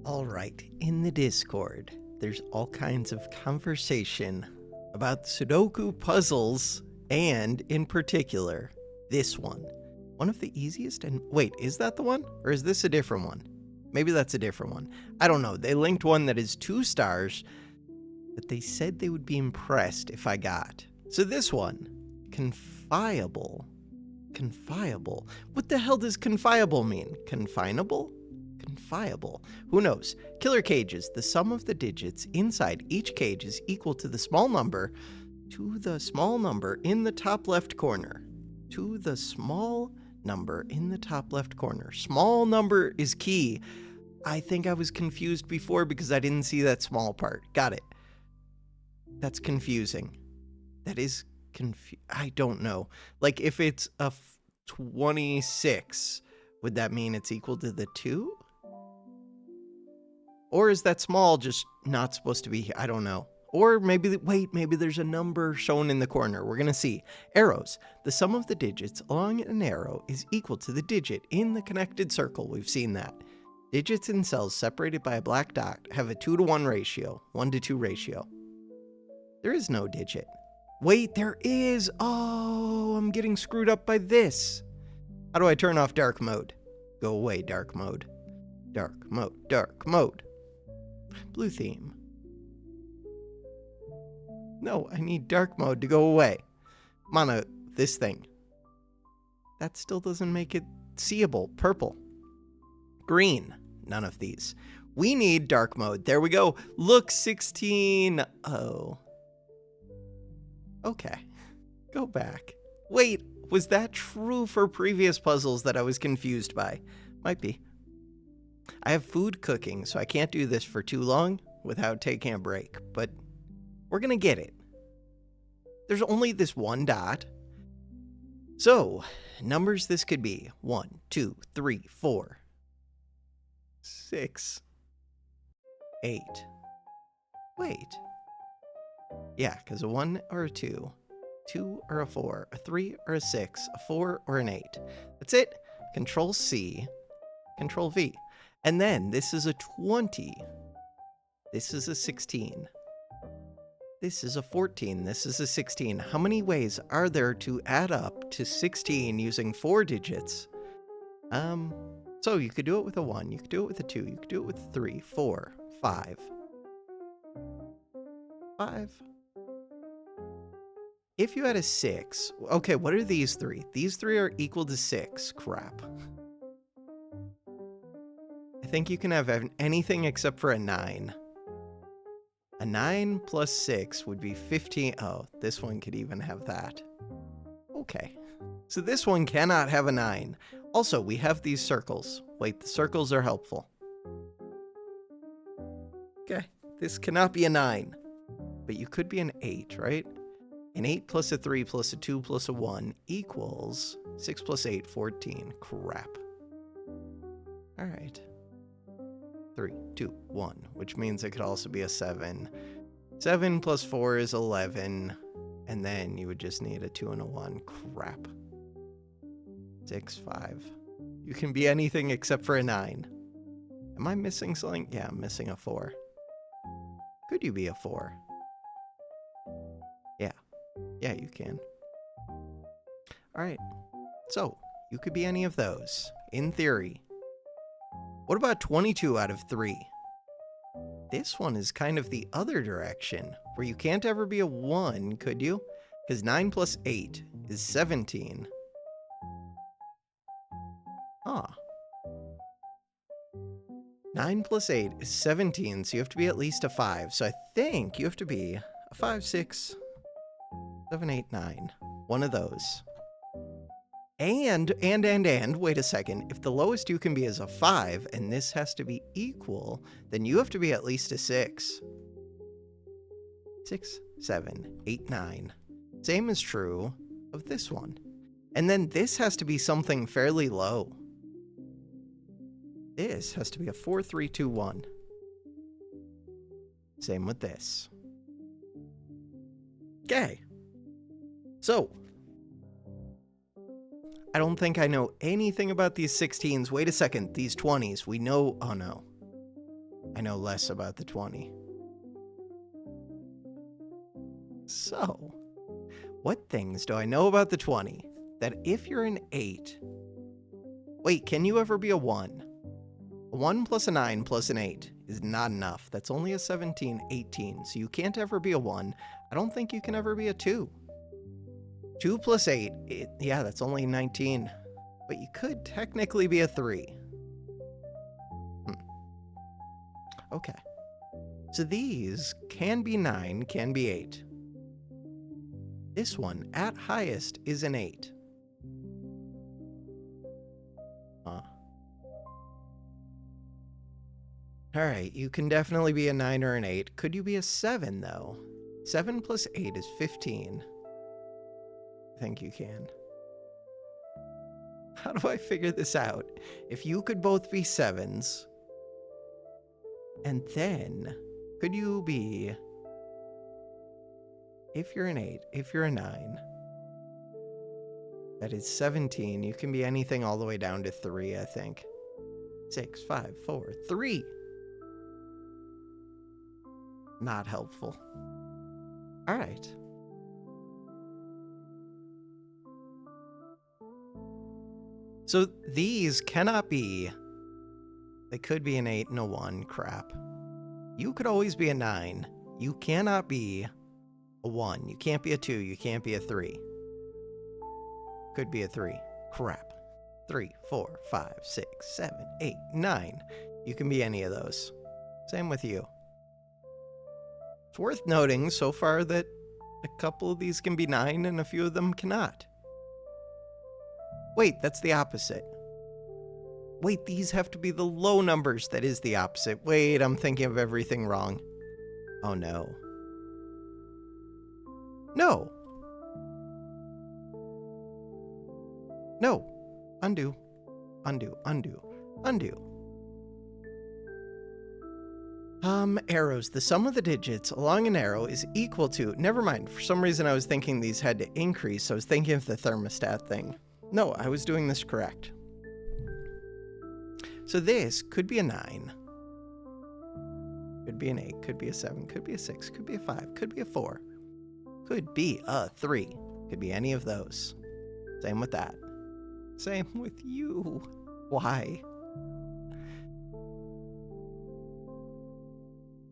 All right, in the Discord, there's all kinds of conversation about Sudoku puzzles, and in particular, this one. One of the easiest and... Wait, is that the one? Or is this a different one? Maybe that's a different one. I don't know. They linked one that is 2 stars that they said they would be impressed if I got. So this one, Confiable. Confiable? What the hell does confiable mean? Confinable? Confiable. Who knows? Killer cages. The sum of the digits inside each cage is equal to the small number in the top left corner. To the small number in the top left corner. Small number is key. I think I was confused before because I didn't see that small part. Got it. That's confusing. That is I don't know. Like if it's a 26, would that mean it's equal to the 2? Or is that small just not supposed to be here? I don't know. Or maybe, wait, maybe there's a number shown in the corner. We're going to see. Arrows. The sum of the digits along an arrow is equal to the digit in the connected circle. We've seen that. Digits in cells separated by a black dot have a 2-to-1 ratio, 1-to-2 ratio. There is no digit. Wait, there is. Oh, I'm getting screwed up by this. How do I turn off dark mode? Go away, dark mode. Dark mode, dark mode. Blue theme. No, I need dark mode to go away. Mono, this thing. That still doesn't make it seeable. Purple. Green. None of these. We need dark mode. There we go. Look, 16. Oh. Okay. Go back. Wait, was that true for previous puzzles that I was confused by? Might be. I have food cooking, so I can't do this for too long without taking a break, but we're gonna get it. There's only this one dot. So, numbers this could be 1, 2, 3, 4, 6, 8. Wait. Yeah, because a 1 or a 2, 2 or a 4, a 3 or a 6, a 4 or an 8. That's it. Control C, Control V. And then this is a 20. This is a 16. This is a 14. This is a 16. How many ways are there to add up to 16 using 4 digits? So you could do it with a 1. You could do it with a 2. You could do it with a 3, 4, 5. 5. If you had a 6, okay, what are these 3? These 3 are equal to 6. Crap. I think you can have anything except for a 9. A 9 plus 6 would be 15. Oh, this one could even have that. Okay. So this one cannot have a 9. Also, we have these circles. Wait, the circles are helpful. Okay. This cannot be a 9. But you could be an 8, right? An 8 plus a 3 plus a 2 plus a 1 equals 6 plus 8, 14. Crap. All right. 3, 2, 1, which means it could also be a 7. 7 plus 4 is 11, and then you would just need a 2 and a 1. Crap. 6, 5. You can be anything except for a 9. Am I missing something? Yeah, I'm missing a 4. Could you be a 4? Yeah. Yeah, you can. All right. So, you could be any of those, in theory. What about 22 out of 3? This one is kind of the other direction, where you can't ever be a 1, could you? Because 9 plus 8 is 17. Ah. 9 plus 8 is 17, so you have to be at least a 5. So I think you have to be a 5, 6, 7, 8, 9. One of those. And, wait a second, if the lowest you can be is a 5, and this has to be equal, then you have to be at least a 6. 6, 7, 8, 9. Same is true of this one. And then this has to be something fairly low. This has to be a 4, 3, 2, 1. Same with this. Okay. So, I don't think I know anything about these 16s. Wait a second, these 20s, we know... Oh no. I know less about the 20. So, what things do I know about the 20 that if you're an 8... Wait, can you ever be a 1? A 1 plus a 9 plus an 8 is not enough. That's only a 17, 18, so you can't ever be a 1. I don't think you can ever be a 2. 2 plus 8, yeah, that's only 19. But you could technically be a 3. Okay. So these can be 9, can be 8. This one, at highest, is an 8. Alright, you can definitely be a 9 or an 8. Could you be a 7, though? 7 plus 8 is 15. I think you can. How do I figure this out? If you could both be 7s, and then, could you be... If you're an 8, if you're a 9, that is 17. You can be anything all the way down to 3, I think. 6, 5, 4, 3. Not helpful. All right. So these cannot be... They could be an 8 and a 1. Crap. You could always be a 9. You cannot be a 1. You can't be a 2. You can't be a 3. Could be a 3. Crap. 3, 4, 5, 6, 7, 8, 9. You can be any of those. Same with you. It's worth noting so far that a couple of these can be 9 and a few of them cannot. Wait, that's the opposite. Wait, these have to be the low numbers. That is the opposite. Wait, I'm thinking of everything wrong. Oh no. No. No. Undo. Undo. Undo. Undo. Arrows. The sum of the digits along an arrow is equal to... Never mind. For some reason, I was thinking these had to increase. I was thinking of the thermostat thing. No, I was doing this correct. So this could be a 9. Could be an 8. Could be a 7. Could be a 6. Could be a 5. Could be a 4. Could be a 3. Could be any of those. Same with that. Same with you. Why?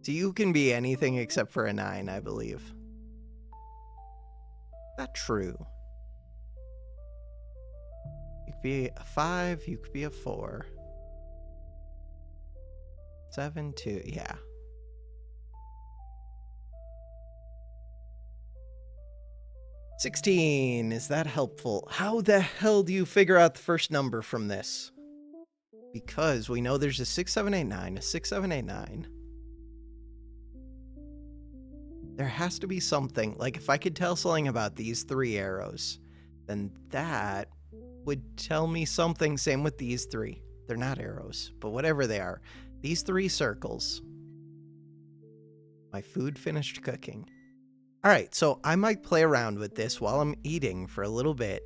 So you can be anything except for a 9, I believe. Not true. You could be a 5, you could be a 4. 7, 2, yeah. $16, is that helpful? How the hell do you figure out the first number from this? Because we know there's a 6, 7, 8, 9, a 6, 7, 8, 9. There has to be something, like if I could tell something about these 3 arrows, then that would tell me something. Same with these 3. They're not arrows, but whatever they are. These 3 circles. My food finished cooking. All right, so I might play around with this while I'm eating for a little bit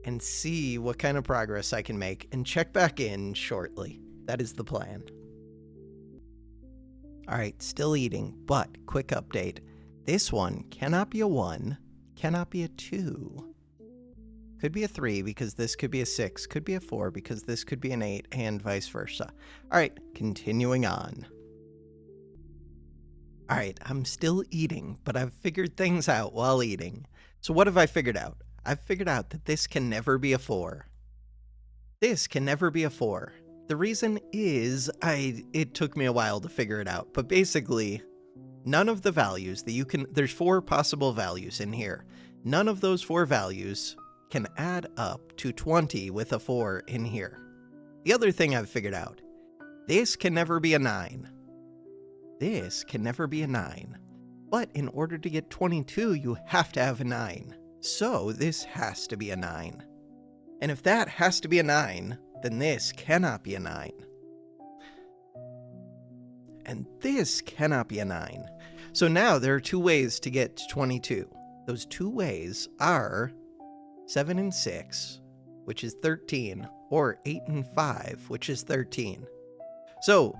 and see what kind of progress I can make and check back in shortly. That is the plan. All right, still eating, but quick update. This one cannot be a 1, cannot be a 2. Could be a 3 because this could be a 6, could be a 4 because this could be an 8, and vice versa. All right, continuing on. All right, I'm still eating, but I've figured things out while eating. So what have I figured out? I've figured out that this can never be a 4. This can never be a 4. The reason is it took me a while to figure it out, but basically none of the values that you can, there's 4 possible values in here. None of those 4 values can add up to 20 with a 4 in here. The other thing I've figured out, this can never be a 9. This can never be a 9. But in order to get 22, you have to have a 9. So this has to be a 9. And if that has to be a 9, then this cannot be a 9. And this cannot be a 9. So now there are 2 ways to get to 22. Those 2 ways are 7 and 6, which is 13, or 8 and 5, which is 13. So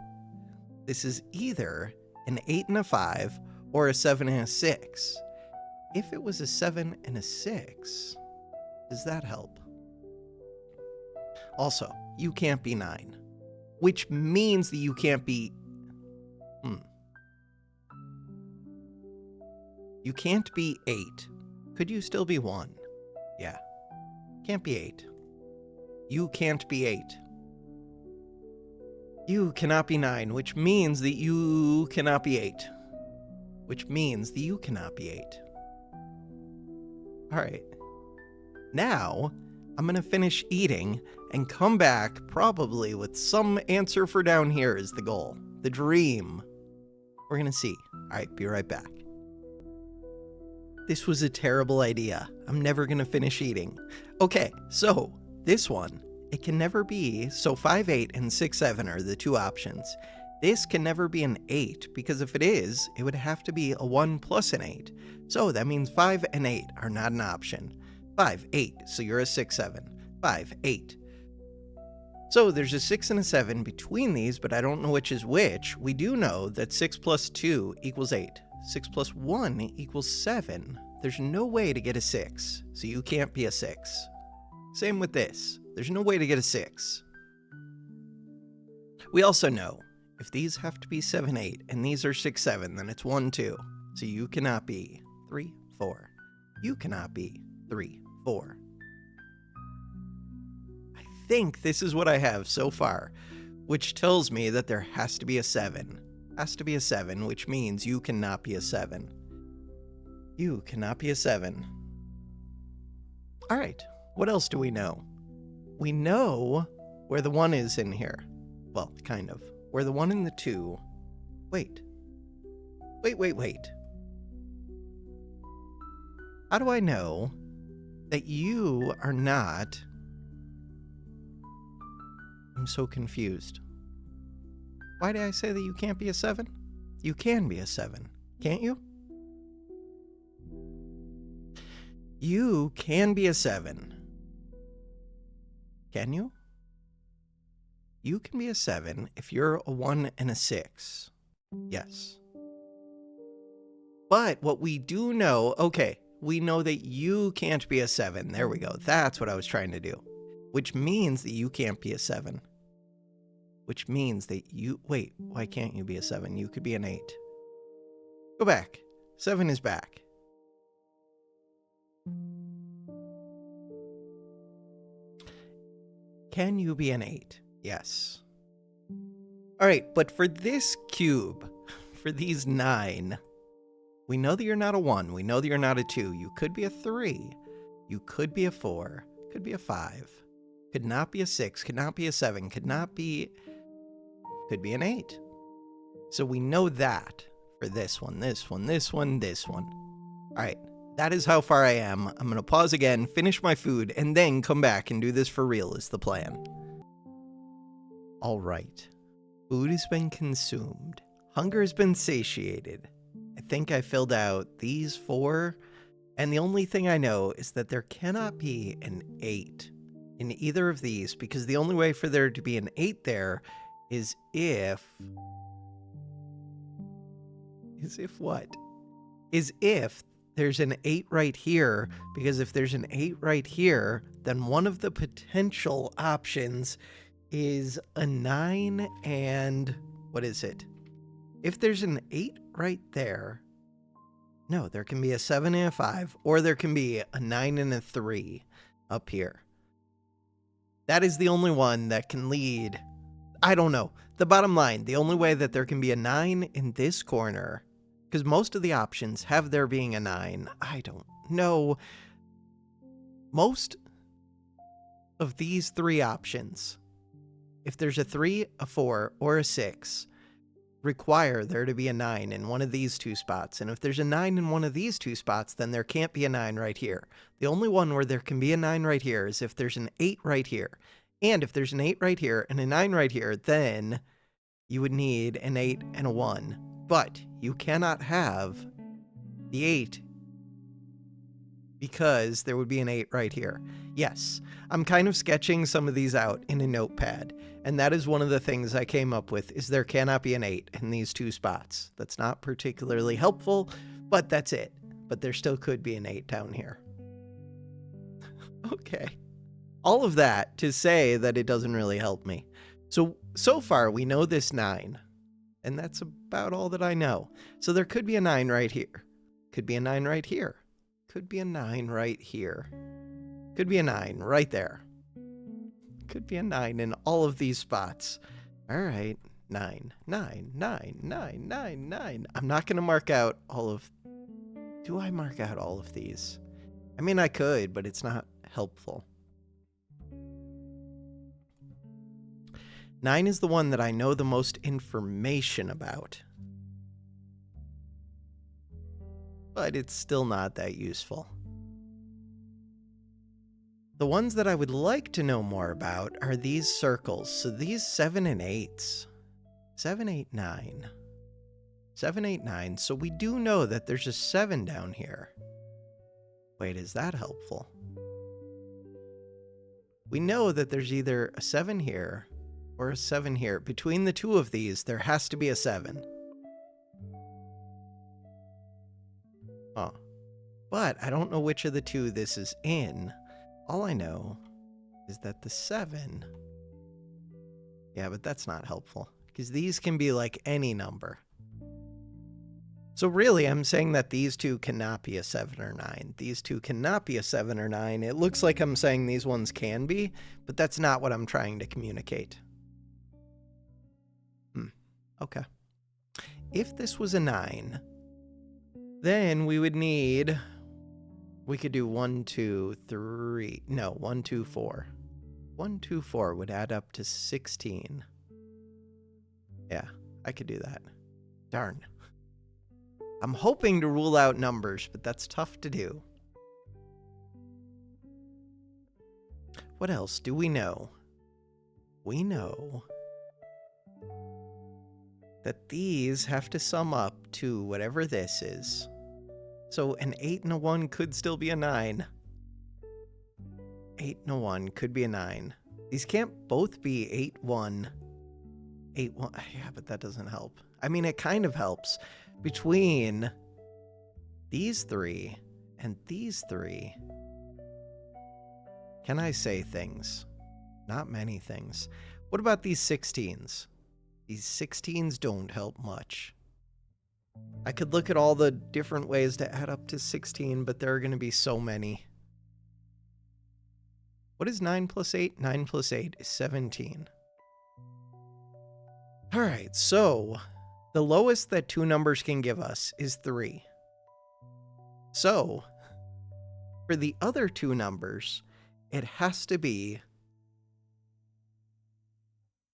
This is either an 8 and a 5 or a 7 and a 6. If it was a 7 and a 6, does that help? Also, you can't be 9, which means that you can't be... You can't be 8. Could you still be 1? Yeah. Can't be 8. You can't be 8. You cannot be 9, which means that you cannot be 8. Which means that you cannot be 8. Alright. Now, I'm gonna finish eating and come back probably with some answer for down here is the goal. The dream. We're gonna see. Alright, be right back. This was a terrible idea. I'm never gonna finish eating. Okay, so this one, it can never be, so 5, 8, and 6, 7 are the two options. This can never be an 8, because if it is, it would have to be a 1 plus an 8. So that means 5 and 8 are not an option. 5, 8, so you're a 6, 7. 5, 8. So there's a 6 and a 7 between these, but I don't know which is which. We do know that 6 plus 2 equals 8. 6 plus 1 equals 7. There's no way to get a 6, so you can't be a 6. Same with this. There's no way to get a 6. We also know, if these have to be 7, 8, and these are 6, 7, then it's 1, 2. So you cannot be 3, 4. You cannot be 3, 4. I think this is what I have so far, which tells me that there has to be a 7. Has to be a 7, which means you cannot be a 7. You cannot be a 7. Alright, what else do we know? We know where the 1 is in here. Well, kind of. Where the 1 and the 2... Wait. Wait. How do I know that you are not... I'm so confused. Why did I say that you can't be a 7? You can be a 7, can't you? You can be a 7. Can you? You can be a 7 if you're a 1 and a 6. Yes. But what we do know... Okay, we know that you can't be a 7. There we go. That's what I was trying to do. Which means that you can't be a 7. Which means that you... Wait, why can't you be a 7? You could be an 8. Go back. 7 is back. Can you be an 8? Yes. Alright, but for this cube, for these 9, we know that you're not a 1. We know that you're not a 2. You could be a 3. You could be a 4. Could be a 5. Could not be a 6. Could not be a 7. Could not be... Could be an 8. So we know that for this one, this one, this one, this one. Alright, that is how far I am. I'm going to pause again, finish my food, and then come back and do this for real is the plan. Alright. Food has been consumed. Hunger has been satiated. I think I filled out these 4, and the only thing I know is that there cannot be an 8 in either of these, because the only way for there to be an 8 there is if... what? Is if there's an 8 right here, because if there's an 8 right here, then one of the potential options is a 9 and... What is it? If there's an 8 right there... No, there can be a 7 and a 5, or there can be a 9 and a 3 up here. That is the only one that can lead... I don't know. The bottom line, the only way that there can be a 9 in this corner, because most of the options have there being a 9. I don't know. Most of these 3 options, if there's a 3, a 4, or a 6, require there to be a 9 in one of these 2 spots. And if there's a 9 in one of these 2 spots, then there can't be a 9 right here. The only one where there can be a 9 right here is if there's an 8 right here. And if there's an 8 right here and a 9 right here, then you would need an 8 and a 1. But you cannot have the 8 because there would be an 8 right here. Yes, I'm kind of sketching some of these out in a notepad. And that is one of the things I came up with, is there cannot be an 8 in these two spots. That's not particularly helpful, but that's it. But there still could be an 8 down here. Okay. All of that to say that it doesn't really help me. So far, we know this 9. And that's about all that I know. So there could be a 9 right here. Could be a 9 right here. Could be a 9 right here. Could be a 9 right there. Could be a 9 in all of these spots. All right. 9, 9, 9, 9, 9, 9. I'm not going to mark out all of... Do I mark out all of these? I mean, I could, but it's not helpful. 9 is the one that I know the most information about. But it's still not that useful. The ones that I would like to know more about are these circles. So these 7 and 8s. 7, 8, 9. 7, 8, 9. So we do know that there's a 7 down here. Wait, is that helpful? We know that there's either a 7 here or a 7 here. Between the two of these, there has to be a 7. Oh. But I don't know which of the two this is in. All I know is that the 7... Yeah, but that's not helpful. Because these can be like any number. So really, I'm saying that these two cannot be a 7 or 9. These two cannot be a 7 or 9. It looks like I'm saying these ones can be, but that's not what I'm trying to communicate. Okay. If this was a 9, then we would need... We could do 1, 2, 3... No, 1, 2, 4. 1, 2, 4 would add up to 16. Yeah, I could do that. Darn. I'm hoping to rule out numbers, but that's tough to do. What else do we know? We know that these have to sum up to whatever this is. So an 8 and a 1 could still be a 9. 8 and a 1 could be a 9. These can't both be 8, 1. 8, 1. Yeah, but that doesn't help. I mean, it kind of helps. Between these 3 and these 3, can I say things? Not many things. What about these 16s? These 16s don't help much. I could look at all the different ways to add up to 16, but there are going to be so many. What is 9 plus 8? 9 plus 8 is 17. All right, so the lowest that two numbers can give us is 3. So for the other two numbers, it has to be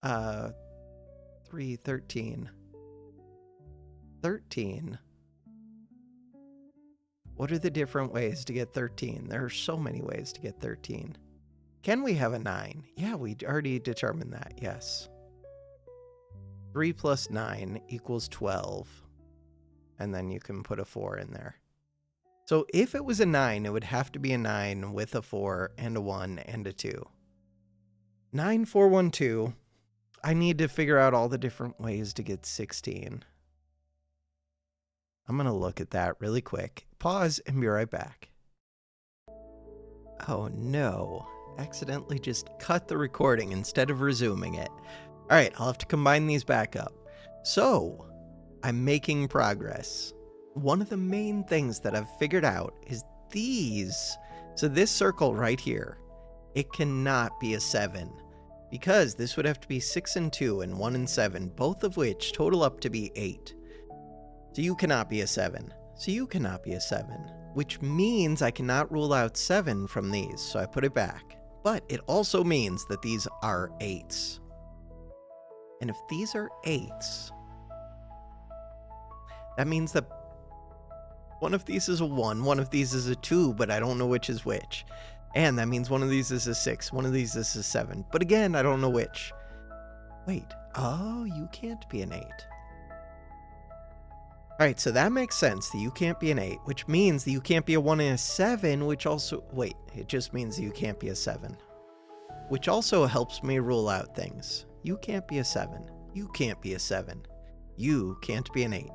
3, 13. 13. What are the different ways to get 13? There are so many ways to get 13. Can we have a 9? Yeah, we already determined that, yes. 3 plus 9 equals 12. And then you can put a 4 in there. So if it was a 9, it would have to be a 9 with a 4 and a 1 and a 2. 9, 4, 1, 2. I need to figure out all the different ways to get 16. I'm going to look at that really quick. Pause and be right back. Oh no. Accidentally just cut the recording instead of resuming it. All right, I'll have to combine these back up. So, I'm making progress. One of the main things that I've figured out is these. So this circle right here, it cannot be a 7. Because this would have to be 6 and 2 and 1 and 7, both of which total up to be 8. So you cannot be a 7. So you cannot be a 7. Which means I cannot rule out 7 from these, so I put it back. But it also means that these are 8s. And if these are 8s, that means that one of these is a 1, one of these is a 2, but I don't know which is which. And that means one of these is a 6, one of these is a 7. But again, I don't know which. Wait, oh, you can't be an 8. Alright, so that makes sense that you can't be an 8, which means that you can't be a 1 and a 7, which also... Wait, it just means that you can't be a 7. Which also helps me rule out things. You can't be a 7. You can't be a 7. You can't be an 8.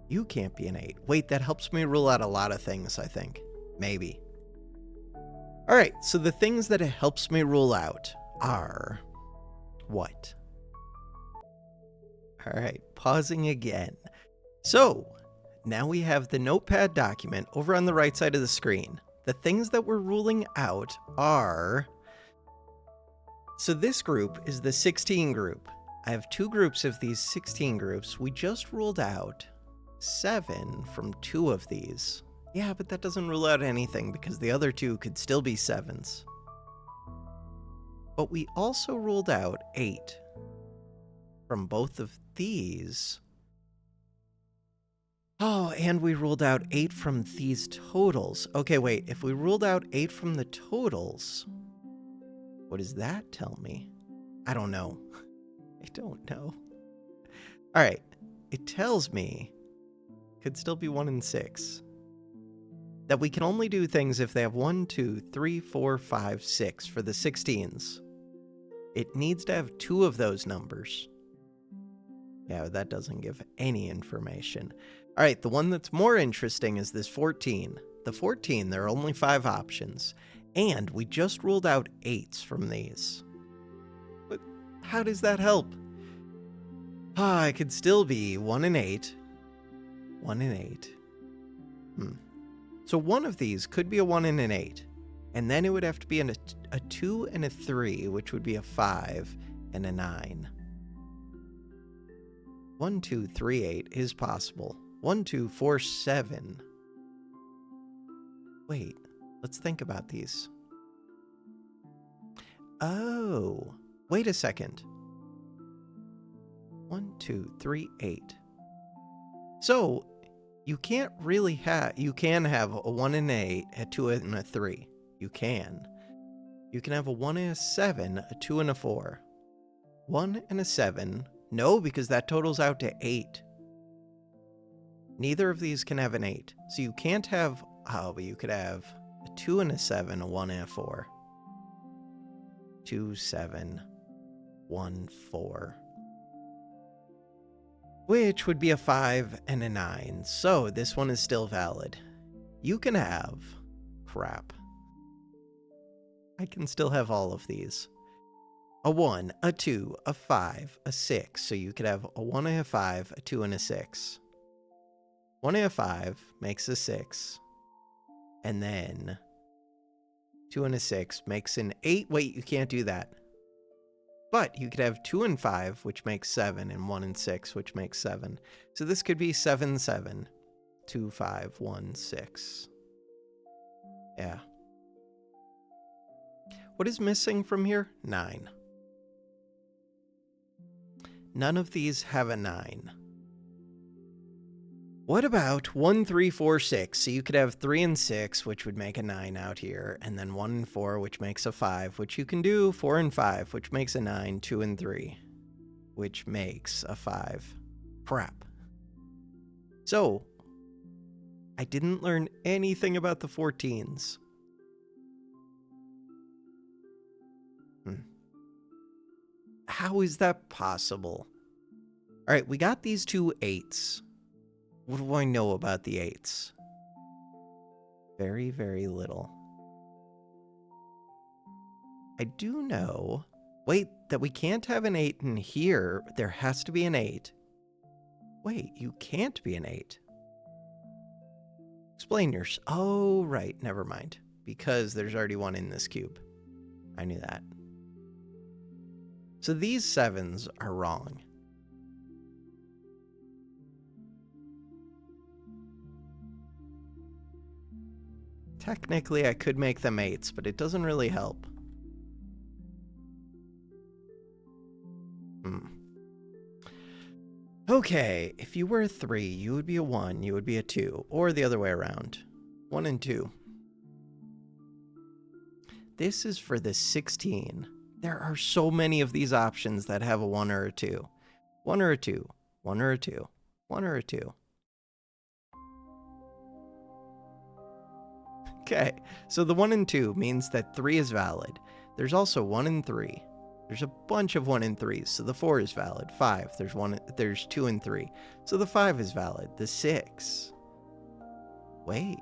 You can't be an 8. Wait, that helps me rule out a lot of things, I think. Maybe. Alright, so the things that it helps me rule out are... what? Alright, pausing again. So, now we have the notepad document over on the right side of the screen. The things that we're ruling out are... so this group is the 16 group. I have 2 groups of these 16 groups. We just ruled out 7 from 2 of these. Yeah, but that doesn't rule out anything because the other 2 could still be 7s. But we also ruled out 8 from both of these. Oh, and we ruled out 8 from these totals. Okay, wait, if we ruled out 8 from the totals, what does that tell me? I don't know. I don't know. All right, it tells me, could still be 1 and 6, that we can only do things if they have 1, 2, 3, 4, 5, 6 for the 16s. It needs to have 2 of those numbers. Yeah, that doesn't give any information. All right, the one that's more interesting is this 14. The 14, there are only 5 options. And we just ruled out 8s from these. But how does that help? Ah, it could still be 1 and 8. 1 and 8. So one of these could be a 1 and an 8. And then it would have to be a 2 and a 3, which would be a 5 and a 9. 1, 2, 3, 8 is possible. 1, 2, 4, 7. Wait, let's think about these. Oh, wait a second. 1, 2, 3, 8. So you can't really have, you can have a 1 and an 8, a 2 and a 3. You can. You can have a 1 and a 7, a 2 and a 4. 1 and a 7. No, because that totals out to 8. Neither of these can have an 8. So you can't have, oh, but you could have a 2 and a 7, a 1 and a 4. 2, 7, 1, 4. Which would be a 5 and a 9. So this one is still valid. You can have, crap. I can still have all of these. A 1, a 2, a 5, a 6. So you could have a 1 and a 5, a 2 and a 6. 1 and a 5 makes a 6. And then 2 and a 6 makes an 8. Wait, you can't do that. But you could have 2 and 5, which makes 7, and 1 and 6, which makes 7. So this could be 7, 7, 2, 5, 1, 6. Yeah. What is missing from here? 9. None of these have a 9. What about 1, 3, 4, 6? So you could have 3 and 6, which would make a 9 out here, and then 1 and 4, which makes a 5, which you can do. 4 and 5, which makes a 9. 2 and 3, which makes a 5. Crap. So, I didn't learn anything about the 14s. How is that possible? All right, we got these 2 8s. What do I know about the 8s? Very, very little. I do know, wait, that we can't have an 8 in here. There has to be an 8. Wait, you can't be an 8. Explain yours. Oh, right, never mind. Because there's already one in this cube. I knew that. So these 7s are wrong. Technically, I could make them 8s, but it doesn't really help. Okay, if you were a 3, you would be a 1, you would be a 2, or the other way around. 1 and 2. This is for the 16. There are so many of these options that have a 1 or a 2. 1 or a 2. 1 or a 2. 1 or a 2. Okay, so the 1 and 2 means that 3 is valid. There's also 1 and 3. There's a bunch of 1 and 3s, so the 4 is valid. 5, there's 2 and 3, so the 5 is valid. The 6. Wait.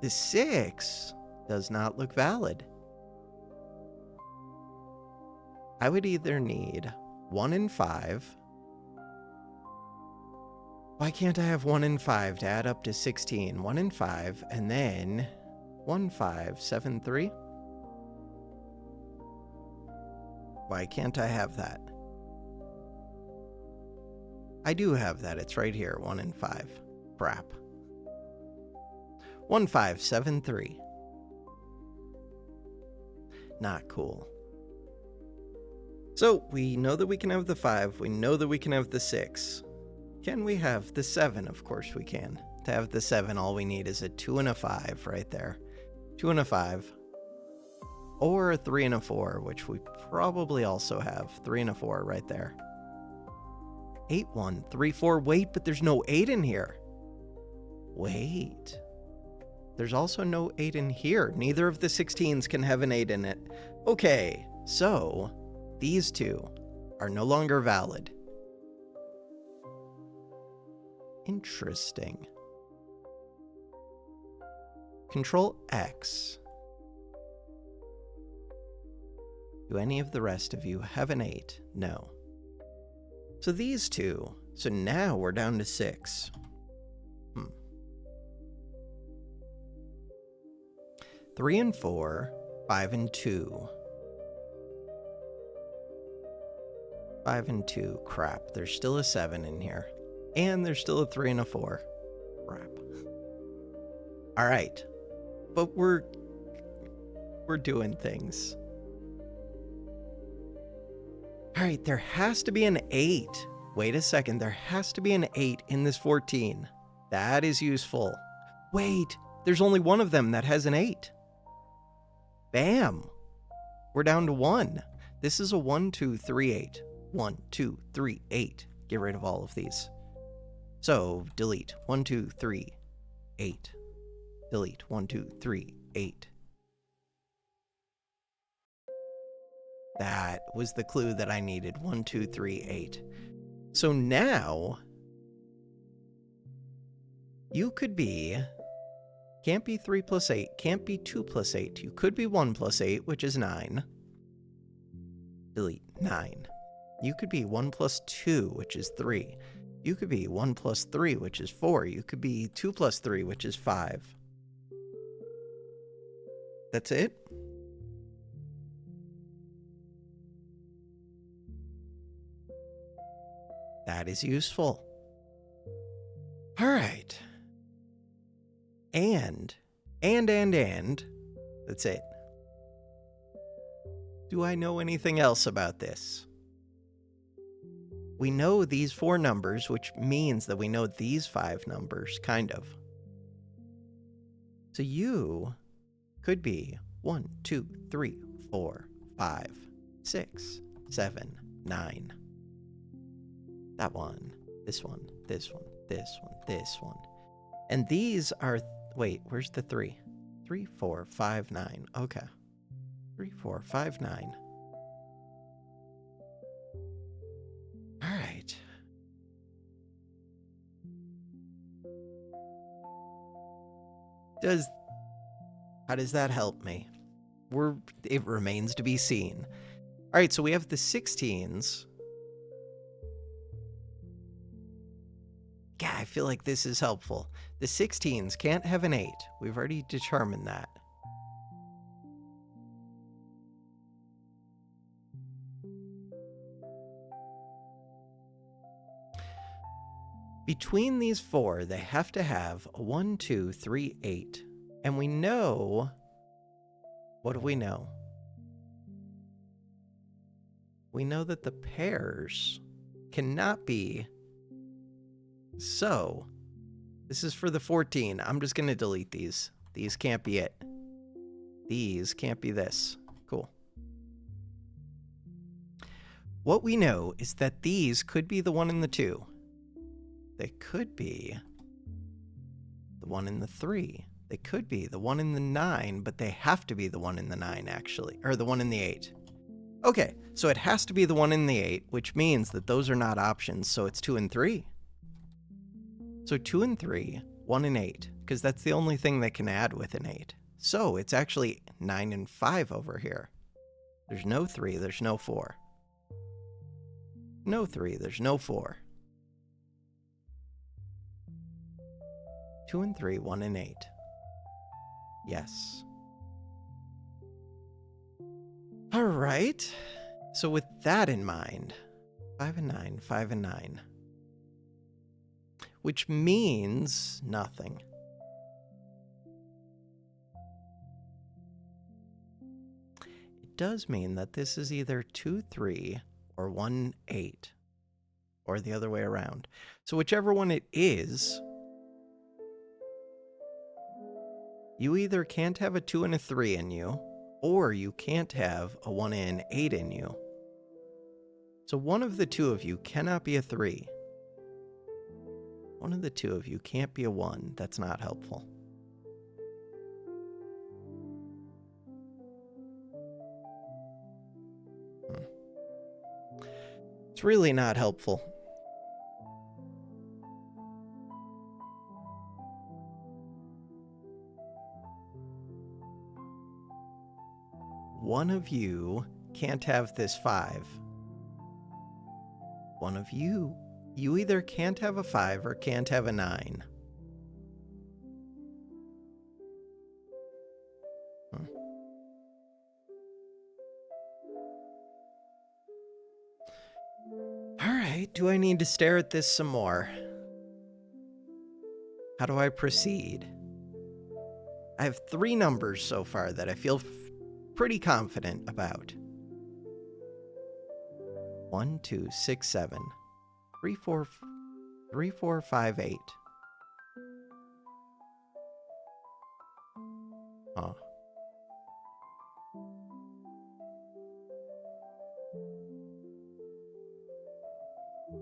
The 6 does not look valid. I would either need 1 and 5. Why can't I have 1 and 5 to add up to 16? 1 and 5, and then 1, 5, 7, 3? Why can't I have that? I do have that. It's right here. 1 and 5. Crap. 1, 5, 7, 3. Not cool. So we know that we can have the 5. We know that we can have the 6. Can we have the 7? Of course we can. To have the 7, all we need is a 2 and a 5 right there. 2 and a 5. Or a 3 and a 4, which we probably also have. 3 and a 4 right there. 8, 1, 3, 4. Wait, but there's no 8 in here. Wait. There's also no 8 in here. Neither of the 16s can have an 8 in it. Okay, so these two are no longer valid. Interesting. Control X. Do any of the rest of you have an 8? No. So these two. So now we're down to 6. 3 and 4, 5 and 2. 5 and 2. Crap. There's still a 7 in here. And there's still a 3 and a 4. Crap. All right. But we're doing things. All right, there has to be an 8. Wait a second, there has to be an 8 in this 14. That is useful. Wait, there's only one of them that has an 8. Bam. We're down to 1. This is a 1, 2, 3, 8. 1, 2, 3, 8. Get rid of all of these. So, delete. 1, 2, 3, 8. Delete. 1, 2, 3, 8. That was the clue that I needed. 1, 2, 3, 8. So now, you could be, can't be 3 plus 8, can't be 2 plus 8. You could be 1 plus 8, which is 9. Delete, 9. You could be 1 plus 2, which is 3. You could be 1 plus 3, which is 4. You could be 2 plus 3, which is 5. That's it? That is useful. All right. And. That's it. Do I know anything else about this? We know these 4 numbers, which means that we know these 5 numbers, kind of. So you could be 1, 2, 3, 4, 5, 6, 7, 9. That one, this one, this one, this one, this one. And these are, wait, where's the 3? 3, 4, 5, 9. Okay. 3, 4, 5, 9. All right. How does that help me? It remains to be seen. All right, so we have the 16s. Yeah, I feel like this is helpful. The 16s can't have an 8. We've already determined that. Between these 4, they have to have a 1, 2, 3, 8. And we know... What do we know? We know that the pairs cannot be... So, this is for the 14. I'm just going to delete these. These can't be it. These can't be this. Cool. What we know is that these could be the 1 and the 2. They could be the 1 and the 3. They could be the 1 and the 9, but they have to be the 1 and the 9, actually. Or the 1 and the 8. Okay, so it has to be the 1 and the 8, which means that those are not options, so it's 2 and 3. So 2 and 3, 1 and 8, because that's the only thing they can add with an 8. So it's actually 9 and 5 over here. There's no 3, there's no 4. No 3, there's no 4. 2 and 3, 1 and 8. Yes. All right. So with that in mind, 5 and 9, 5 and 9. Which means nothing. It does mean that this is either 2, 3 or 1, 8. Or the other way around. So whichever one it is, you either can't have a 2 and a 3 in you, or you can't have a 1 and an 8 in you. So one of the two of you cannot be a 3. One of the two of you can't be a 1. That's not helpful. It's really not helpful. One of you can't have this 5. One of you either can't have a 5 or can't have a 9. Alright, do I need to stare at this some more? How do I proceed? I have 3 numbers so far that I feel pretty confident about. 1, 2, 6, 7. 3, 4, 5, 8. Huh.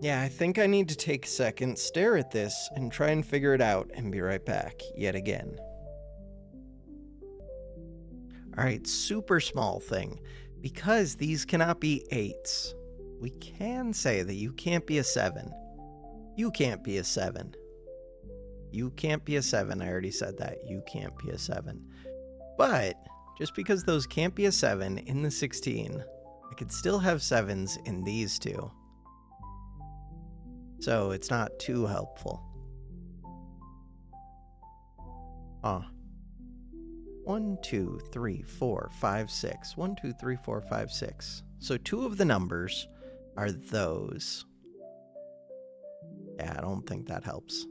Yeah, I think I need to take a second, stare at this, and try and figure it out, and be right back, yet again. Alright, super small thing. Because these cannot be 8s, we can say that you can't be a 7. You can't be a 7. You can't be a 7. I already said that. You can't be a 7. But just because those can't be a 7 in the 16, I could still have 7s in these two. So it's not too helpful. 1, 2, 3, 4, 5, 6. 1, 2, 3, 4, 5, 6. So 2 of the numbers are those. Yeah, I don't think that helps.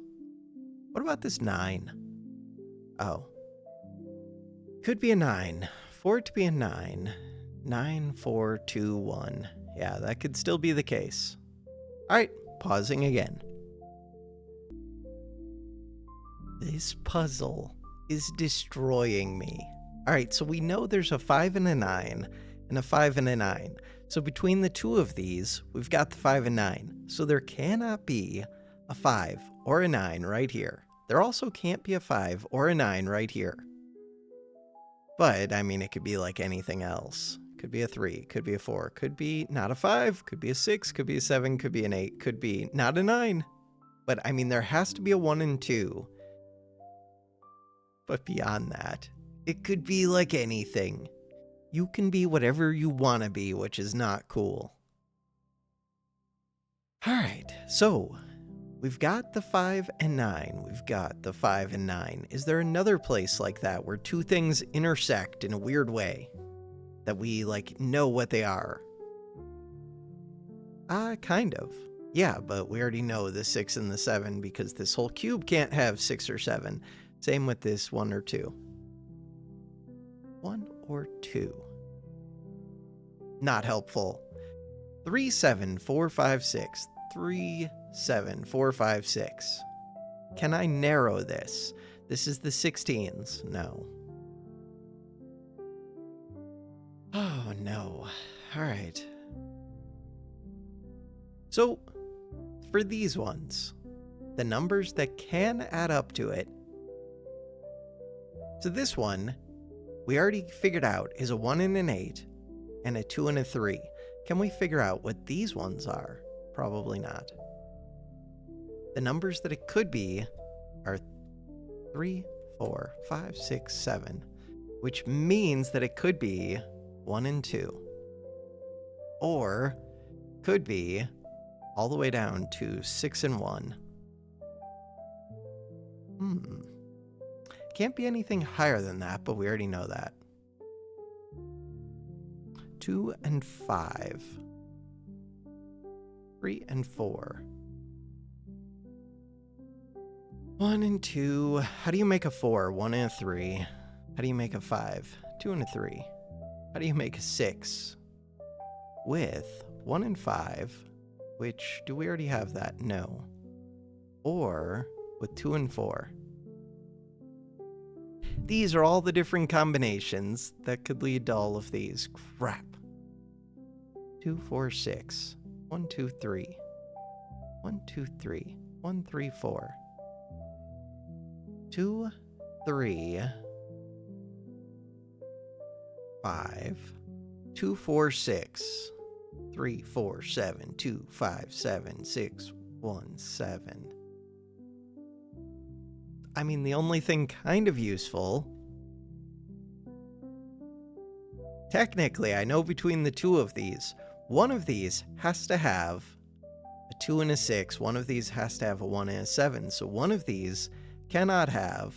What about this 9? Oh. Could be a 9. For it to be a 9. 9, 4, 2, 1. Yeah, that could still be the case. Alright, pausing again. This puzzle is destroying me. Alright, so we know there's a 5 and a 9, and a 5 and a 9. So between the two of these, we've got the 5 and 9. So there cannot be a 5 or a 9 right here. There also can't be a 5 or a 9 right here. But, I mean, it could be like anything else. Could be a 3, could be a 4, could be not a 5, could be a 6, could be a 7, could be an 8, could be not a 9. But, I mean, there has to be a 1 and 2. But beyond that, it could be like anything. You can be whatever you want to be, which is not cool. Alright, so we've got the 5 and 9. We've got the 5 and 9. Is there another place like that where two things intersect in a weird way? That we, like, know what they are? Kind of. Yeah, but we already know the 6 and the 7 because this whole cube can't have 6 or 7. Same with this 1 or 2. 1 or 2. Not helpful. 3, 7, 4, 5, 6. 3, 7, 4, 5, 6. Can I narrow this? This is the 16s. No. Oh, no. All right. So, for these ones, the numbers that can add up to it. So this one, we already figured out, is a 1 and an 8. and a 2 and a 3. Can we figure out what these ones are? Probably not. The numbers that it could be are 3, 4, 5, 6, 7, which means that it could be 1 and 2. Or could be all the way down to 6 and 1. Can't be anything higher than that, but we already know that. 2 and 5. 3 and 4. 1 and 2. How do you make a 4? 1 and a 3. How do you make a 5? 2 and a 3. How do you make a 6? With 1 and 5, which, do we already have that? No. Or with 2 and 4. These are all the different combinations that could lead to all of these. Crap. 2, 4, 6. 1, 2, 3. 1, 2, 3. 1, 3, 4. 2, 3. 5. 2, 4, 6. 3, 4, 7. 2, 5, 7. 6, 1, 7. I mean, the only thing kind of useful... Technically, I know between the two of these, one of these has to have a 2 and a 6. One of these has to have a 1 and a 7. So one of these cannot have...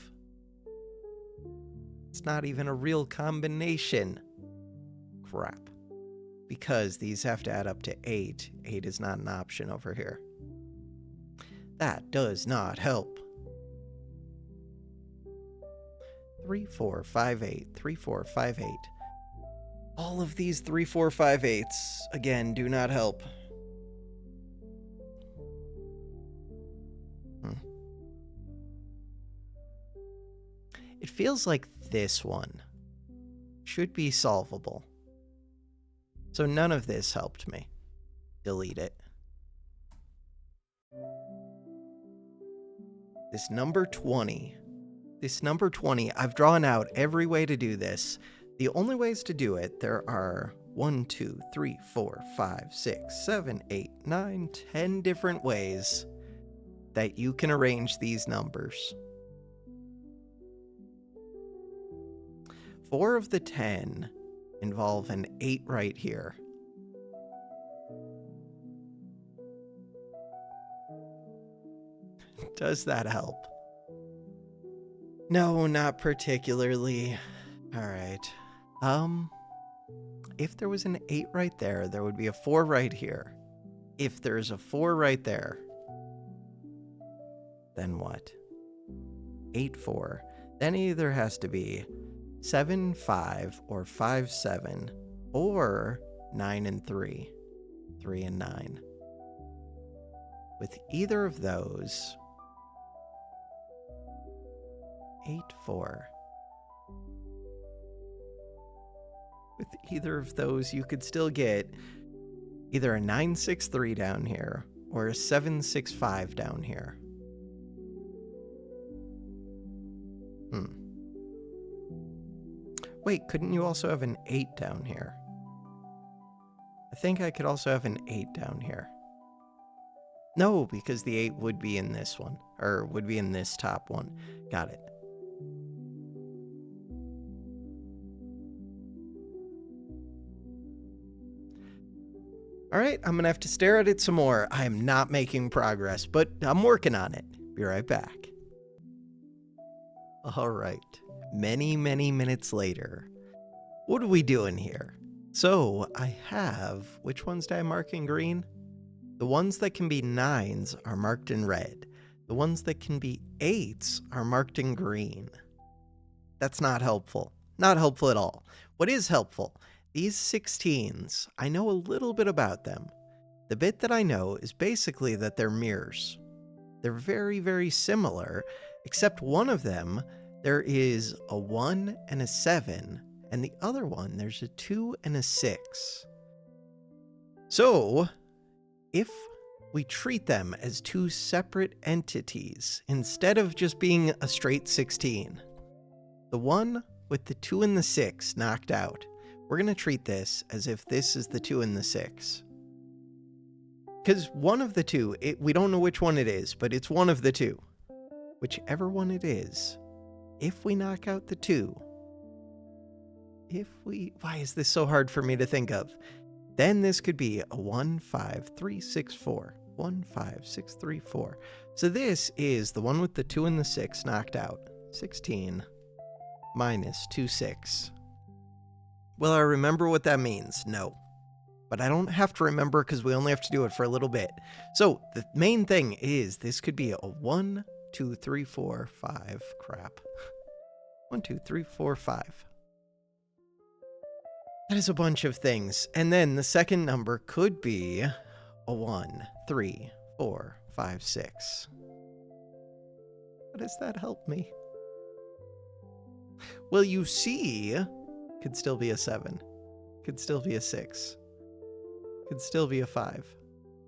It's not even a real combination. Crap. Because these have to add up to 8. 8 is not an option over here. That does not help. 3, 4, 5, 8. 3, 4, 5, 8. All of these 3, 4, 5, 8s, again, do not help. It feels like this one should be solvable. So none of this helped me. Delete it. This number 20. This number 20, I've drawn out every way to do this. The only ways to do it, there are 1, 2, 3, 4, 5, 6, 7, 8, 9, 10 different ways that you can arrange these numbers. 4 of the 10 involve an 8 right here. Does that help? No, not particularly. All right. If there was an 8 right there, there would be a 4 right here. If there's a 4 right there, then what? 8, 4. Then either has to be 7, 5, or 5, 7, or 9 and 3. 3 and 9. With either of those, 8, 4. With either of those, you could still get either a 9, 6, 3 down here, or a 7, 6, 5 down here. Wait, couldn't you also have an 8 down here? I think I could also have an 8 down here. No, because the 8 would be in this one, or would be in this top one. Got it. All right, I'm gonna have to stare at it some more. I am not making progress, but I'm working on it. Be right back. All right, many minutes later. What are we doing here? So I have, which ones did I mark in green? The ones that can be 9s are marked in red. The ones that can be 8s are marked in green. That's not helpful. Not helpful at all. What is helpful? These 16s, I know a little bit about them. The bit that I know is basically that they're mirrors. They're very similar, except one of them, there is a 1 and a 7, and the other one, there's a 2 and a 6. So, if we treat them as two separate entities, instead of just being a straight 16, the one with the 2 and the 6 knocked out we're going to treat this as if this is the 2 and the 6. Because one of the two, we don't know which one it is, but it's one of the two. Whichever one it is, if we knock out the 2, why is this so hard for me to think of? Then this could be a 1, 5, 3, 6, 4. 1, 5, 6, 3, 4. So this is the one with the 2 and the 6 knocked out. 16 minus 2, 6. Will I remember what that means? No. But I don't have to remember because we only have to do it for a little bit. So the main thing is this could be a 1, 2, 3, 4, 5. Crap. 1, 2, 3, 4, 5. That is a bunch of things. And then the second number could be a 1, 3, 4, 5, 6. How does that help me? Well, you see, could still be a 7. Could still be a 6. Could still be a 5.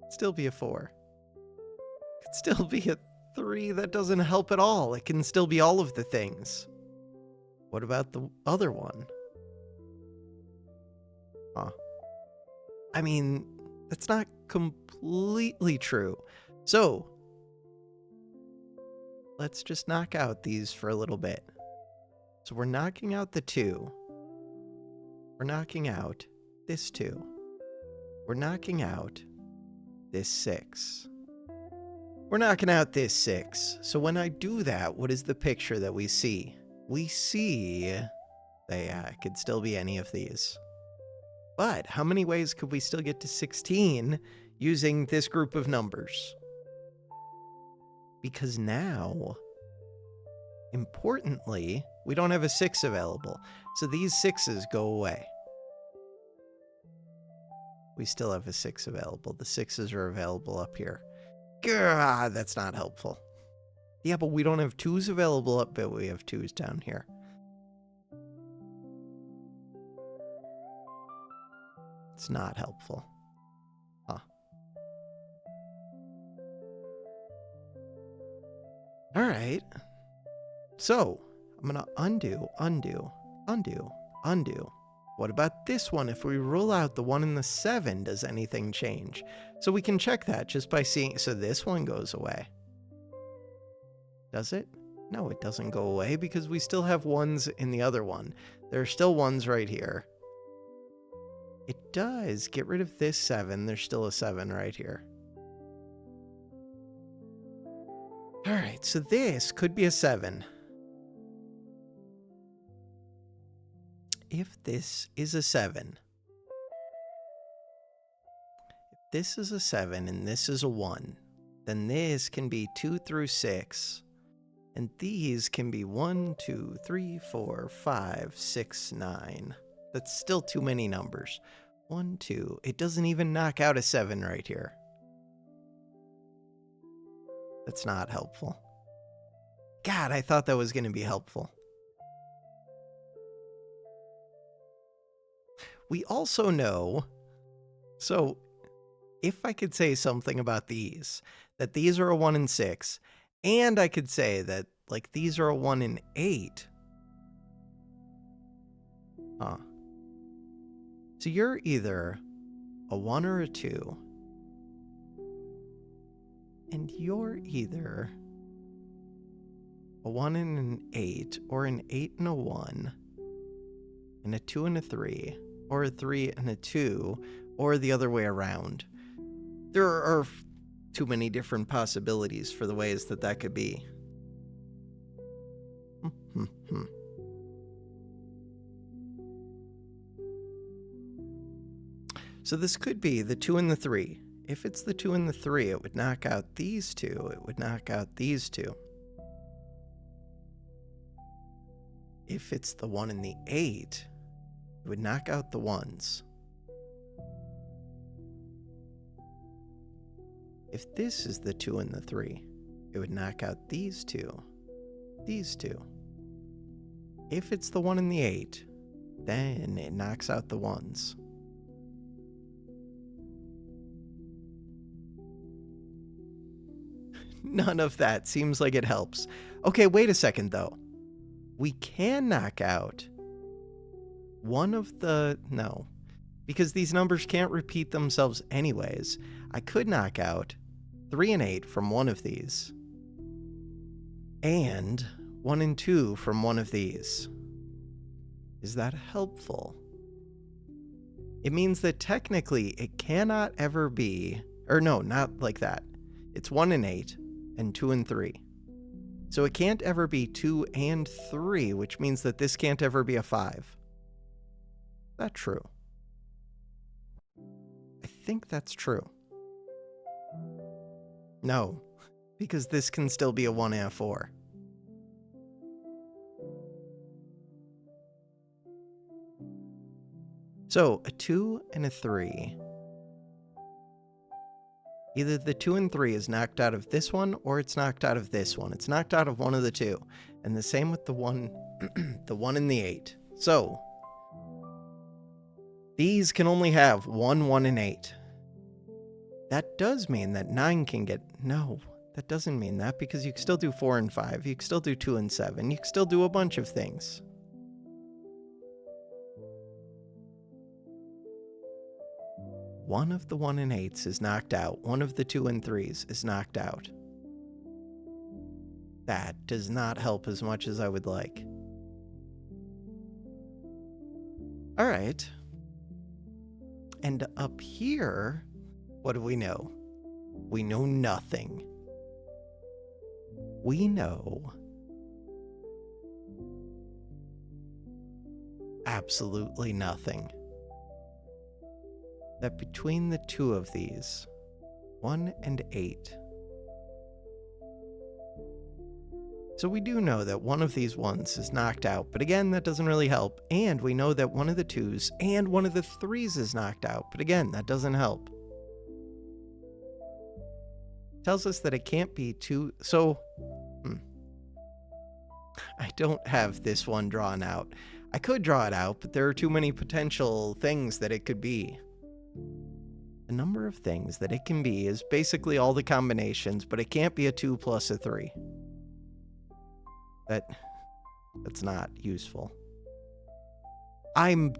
Could still be a 4. Could still be a 3. That doesn't help at all. It can still be all of the things. What about the other one? Huh. I mean, that's not completely true. So, let's just knock out these for a little bit. So we're knocking out the 2. We're knocking out this 2. We're knocking out this 6. We're knocking out this 6. So when I do that, what is the picture that we see? We see that it could still be any of these. But how many ways could we still get to 16 using this group of numbers? Because now, importantly, we don't have a 6 available. So these 6s go away. We still have a 6 available. The 6s are available up here. Gah, that's not helpful. Yeah, but we don't have 2s available up, but we have 2s down here. It's not helpful. Huh. All right. So, I'm going to undo, undo, undo, undo. What about this one? If we rule out the 1 and the 7, does anything change? So we can check that just by seeing. So this one goes away. Does it? No, it doesn't go away because we still have 1s in the other one. There are still 1s right here. It does get rid of this 7. There's still a 7 right here. All right, so this could be a 7. If this is a 7, if this is a 7 and this is a 1, then this can be 2 through 6, and these can be 1, 2, 3, 4, 5, 6, 9. That's still too many numbers. 1, 2. It doesn't even knock out a 7 right here. That's not helpful. God, I thought that was going to be helpful. We also know, so if I could say something about these, that these are a 1 and 6, and I could say that, like, these are a 1 and 8. Huh. So you're either a 1 or a 2, and you're either a 1 and an 8, or an 8 and a 1, and a 2 and a 3, or a 3 and a 2, or the other way around. There are too many different possibilities for the ways that that could be. So this could be the 2 and the 3. If it's the 2 and the 3, it would knock out these 2. It would knock out these 2. If it's the 1 and the 8, it would knock out the 1s. If this is the 2 and the 3, it would knock out these 2, these 2. If it's the 1 and the 8, then it knocks out the 1s. None of that seems like it helps. Okay, wait a second though. We can knock out No. Because these numbers can't repeat themselves anyways. I could knock out 3 and 8 from one of these. And 1 and 2 from one of these. Is that helpful? It means that technically it cannot ever be, or no, not like that. It's 1 and 8 and 2 and 3. So it can't ever be 2 and 3, which means that this can't ever be a 5. Is that true? I think that's true. No, because this can still be a 1 and a 4. So, a 2 and a 3. Either the 2 and 3 is knocked out of this one, or it's knocked out of this one. It's knocked out of one of the two. And the same with the 1, the 1 and the 8. So, these can only have 1, 1, and 8. That does mean that 9 can get... No, that doesn't mean that, because you can still do 4 and 5. You can still do 2 and 7. You can still do a bunch of things. One of the 1 and 8s is knocked out. One of the 2 and 3s is knocked out. That does not help as much as I would like. All right. And up here, what do we know? We know nothing. We know absolutely nothing. That between the two of these, 1 and 8. So we do know that one of these ones is knocked out, but again, that doesn't really help. And we know that one of the 2s and one of the 3s is knocked out, but again, that doesn't help. Tells us that it can't be 2, so... I don't have this one drawn out. I could draw it out, but there are too many potential things that it could be. The number of things that it can be is basically all the combinations, but it can't be a 2 plus a 3. That's not useful. I'm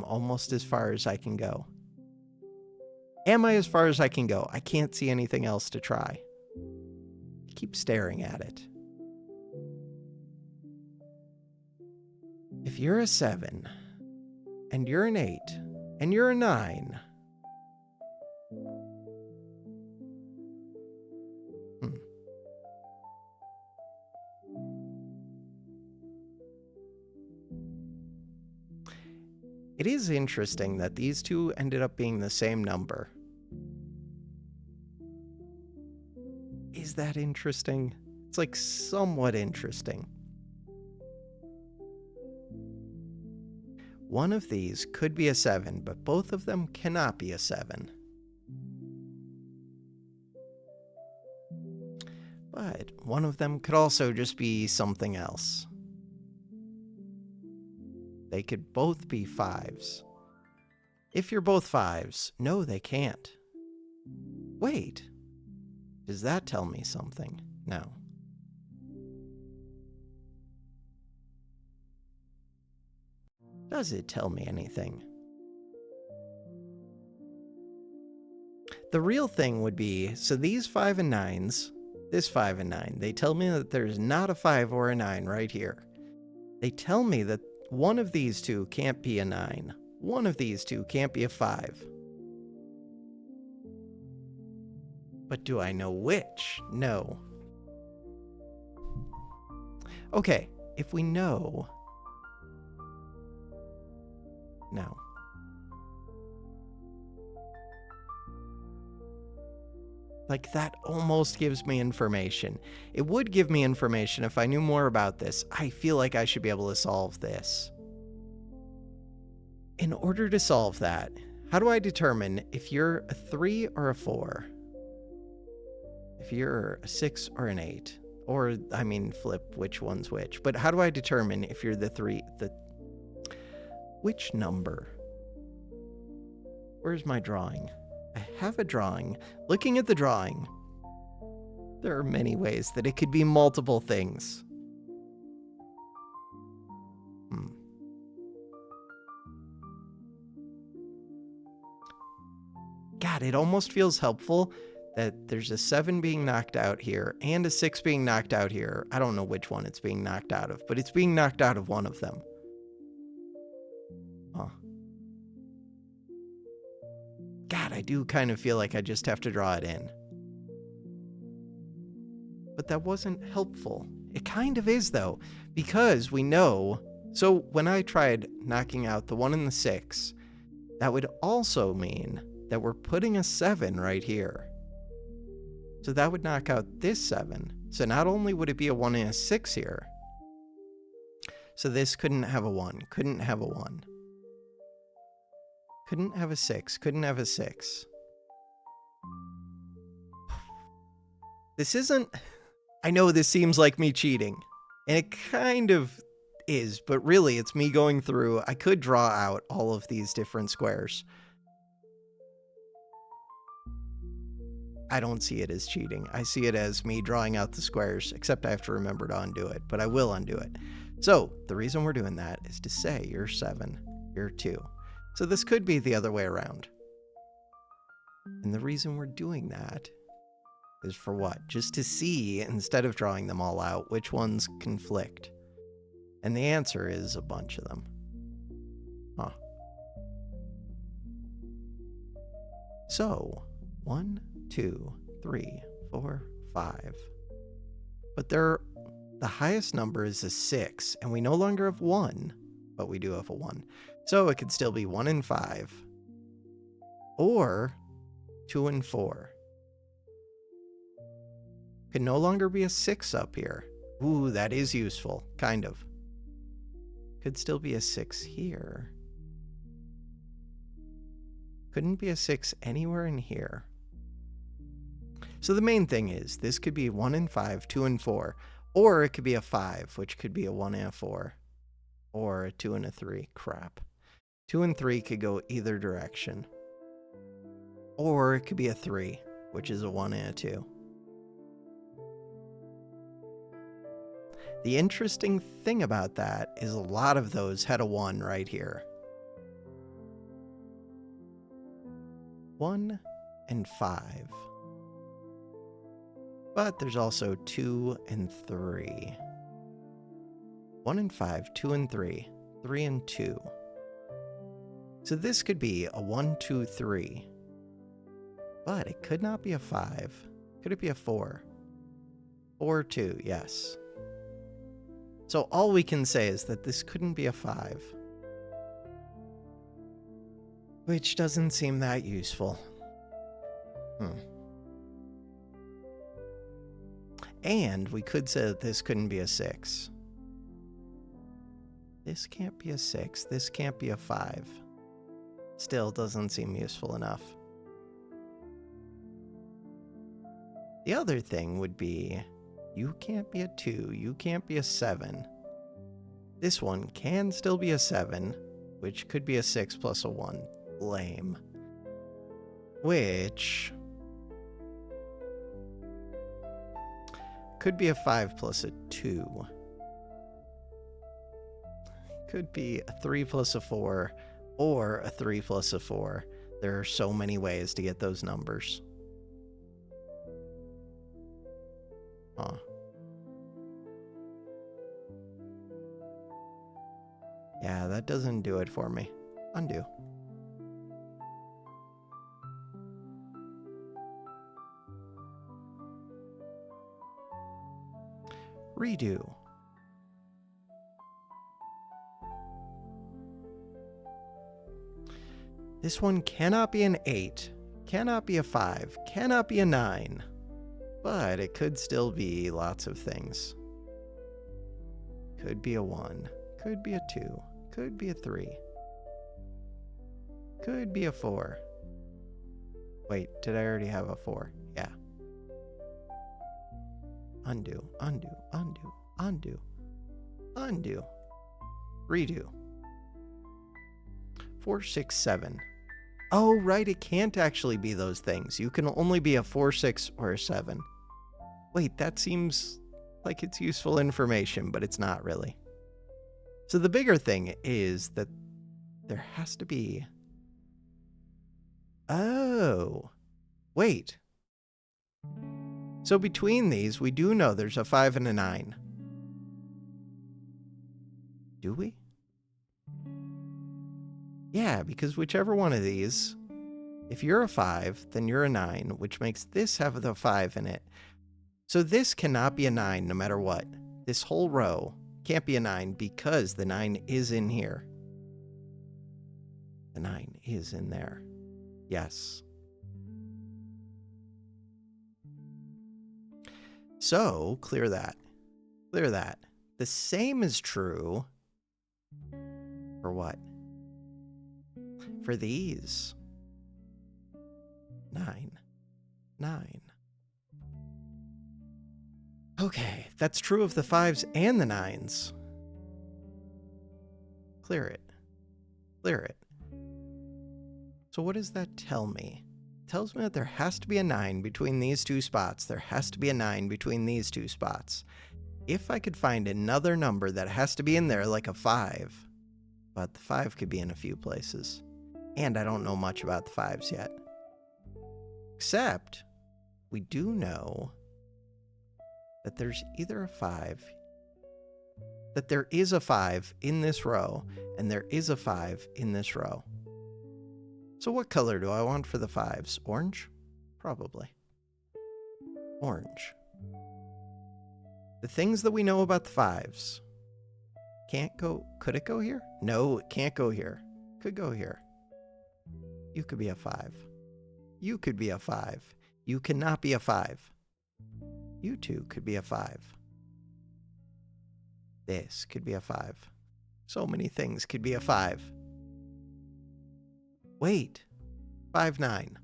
almost as far as I can go. Am I as far as I can go? I can't see anything else to try. I keep staring at it. If you're a 7, and you're an 8, and you're a 9. It is interesting that these two ended up being the same number. Is that interesting? It's like somewhat interesting. One of these could be a 7, but both of them cannot be a 7. But one of them could also just be something else. They could both be 5s. If you're both 5s, no, they can't. Wait, does that tell me something? No. Does it tell me anything? The real thing would be, so these 5 and 9s, this 5 and 9, they tell me that there's not a 5 or a 9 right here. They tell me that one of these two can't be a 9. One of these two can't be a 5. But do I know which? No. Okay, if we know... No. Like, that almost gives me information. It would give me information if I knew more about this. I feel like I should be able to solve this. In order to solve that, how do I determine if you're a 3 or a 4? If you're a 6 or an 8? Or, I mean, flip which one's which. But how do I determine if you're the 3, which number? Where's my drawing? I have a drawing. Looking at the drawing, there are many ways that it could be multiple things. God, it almost feels helpful that there's a 7 being knocked out here and a 6 being knocked out here. I don't know which one it's being knocked out of, but it's being knocked out of one of them. Huh. God, I do kind of feel like I just have to draw it in. But that wasn't helpful. It kind of is, though, because we know... So when I tried knocking out the 1 and the 6, that would also mean that we're putting a 7 right here. So that would knock out this 7. So not only would it be a 1 and a 6 here, so this couldn't have a 1, couldn't have a 1. Couldn't have a 6, couldn't have a 6. This isn't... I know this seems like me cheating, and it kind of is, but really it's me going through... I could draw out all of these different squares. I don't see it as cheating. I see it as me drawing out the squares, except I have to remember to undo it, but I will undo it. So the reason we're doing that is to say you're 7, you're 2. So this could be the other way around. And the reason we're doing that is for what? Just to see, instead of drawing them all out, which ones conflict. And the answer is a bunch of them. Huh. So, 1, 2, 3, 4, 5. But the highest number is a 6, and we no longer have 1, but we do have a 1. So it could still be 1 and 5, or 2 and 4. Could no longer be a 6 up here. Ooh, that is useful, kind of. Could still be a 6 here. Couldn't be a 6 anywhere in here. So the main thing is, this could be 1 and 5, 2 and 4, or it could be a 5, which could be a 1 and a 4, or a 2 and a 3. Crap. 2 and 3 could go either direction. Or it could be a 3, which is a 1 and a 2. The interesting thing about that is a lot of those had a 1 right here. 1 and 5. But there's also 2 and 3. 1 and 5, 2 and 3, 3 and 2. So this could be a 1, 2, 3. But it could not be a 5. Could it be a 4? 4, 2, yes. So all we can say is that this couldn't be a 5. Which doesn't seem that useful. And we could say that this couldn't be a 6. This can't be a 6. This can't be a 5. Still doesn't seem useful enough. The other thing would be, you can't be a 2. You can't be a 7. This one can still be a 7, which could be a 6 plus a 1. Lame. Which could be a 5 plus a 2. Could be a 3 plus a 4, or a 3 plus a 4. There are so many ways to get those numbers. Huh. Yeah, that doesn't do it for me. Undo. Redo. This one cannot be an 8, cannot be a 5, cannot be a 9, but it could still be lots of things. Could be a 1, could be a 2, could be a 3, could be a 4. Wait, did I already have a 4? Yeah. Undo, undo, undo, undo, undo. Redo. 4, 6, 7. Oh, right, it can't actually be those things. You can only be a 4, 6, or a 7. Wait, that seems like it's useful information, but it's not really. So the bigger thing is that there has to be... Oh, wait. So between these, we do know there's a 5 and a 9. Do we? Yeah, because whichever one of these, if you're a 5, then you're a 9, which makes this have the 5 in it. So this cannot be a 9 no matter what. This whole row can't be a 9 because the 9 is in here. The 9 is in there. Yes. So, clear that. Clear that. The same is true for what? For these. 9. 9. Okay, that's true of the 5s and the 9s. Clear it. Clear it. So what does that tell me? It tells me that there has to be a 9 between these two spots. There has to be a 9 between these two spots. If I could find another number that has to be in there, like a 5, but the 5 could be in a few places. And I don't know much about the 5s yet. Except, we do know that there's either a 5, that there is a 5 in this row, and there is a 5 in this row. So what color do I want for the 5s? Orange? Probably. Orange. The things that we know about the 5s can't go... Could it go here? No, it can't go here. Could go here. You could be a 5. You could be a 5. You cannot be a 5. You two could be a 5. This could be a 5. So many things could be a 5. Wait. 5, 9.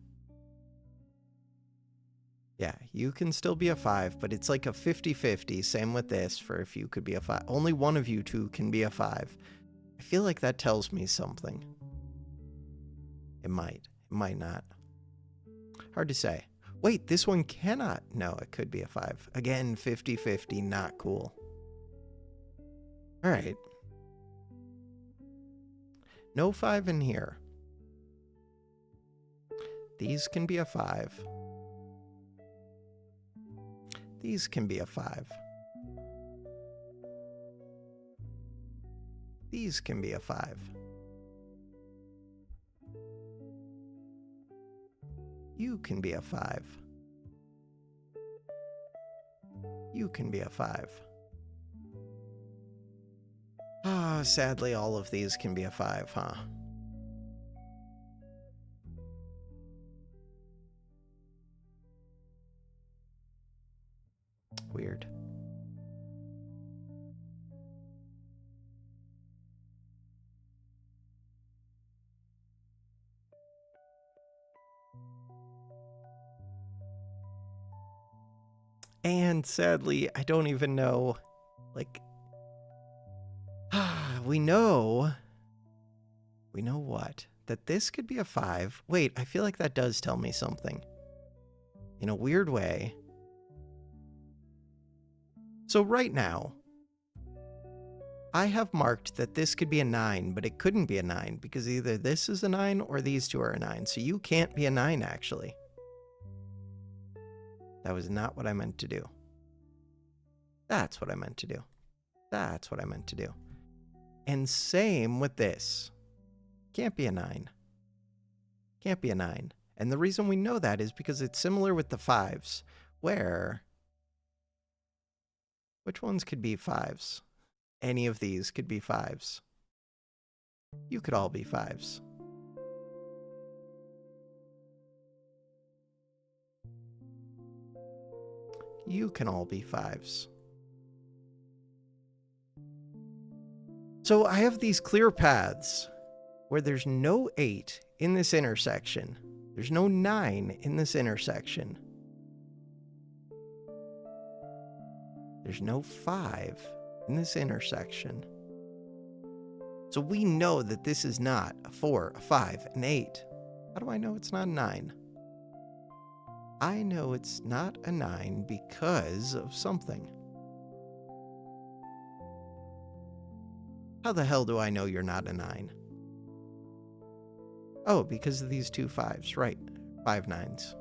Yeah, you can still be a 5, but it's like a 50-50. Same with this for if you could be a 5. Only one of you two can be a 5. I feel like that tells me something. It might. It might not. Hard to say. Wait, this one cannot. No, it could be a 5. Again, 50-50, not cool. All right. No 5 in here. These can be a 5. These can be a 5. These can be a 5. You can be a 5. You can be a 5. Ah, sadly, all of these can be a 5, huh? Weird. And sadly, I don't even know, like, we know what? That this could be a 5. Wait, I feel like that does tell me something. In a weird way. So right now, I have marked that this could be a 9, but it couldn't be a 9 because either this is a 9 or these two are a 9. So you can't be a 9, actually. That was not what I meant to do. That's what I meant to do. That's what I meant to do. And same with this. Can't be a 9. Can't be a 9. And the reason we know that is because it's similar with the 5s, where... Which ones could be 5s? Any of these could be 5s. You could all be 5s. You can all be 5s. So I have these clear paths where there's no 8 in this intersection. There's no 9 in this intersection. There's no 5 in this intersection. So we know that this is not a 4, a 5, an 8. How do I know it's not a 9? I know it's not a 9 because of something. How the hell do I know you're not a 9? Oh, because of these 2 5s, right. 5 9s.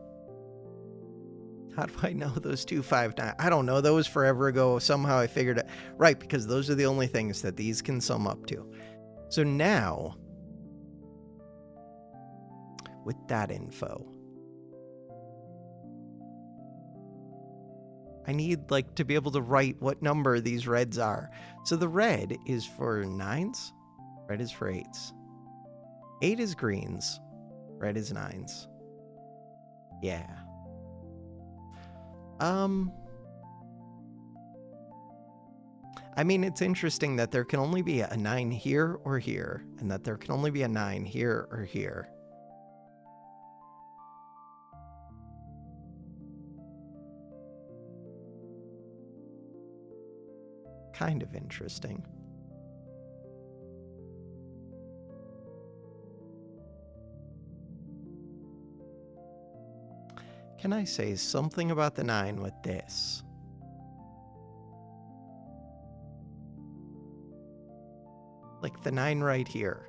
How do I know those 2 5 9? I don't know. That was forever ago. Somehow I figured it. Right, because those are the only things that these can sum up to. So now, with that info, I need to be able to write what number these reds are. So the red is for 9s. Red is for 8s. 8 is greens. Red is 9s. Yeah. I mean, it's interesting that there can only be a 9 here or here, and that there can only be a 9 here or here. Kind of interesting. Can I say something about the 9 with this? Like the 9 right here.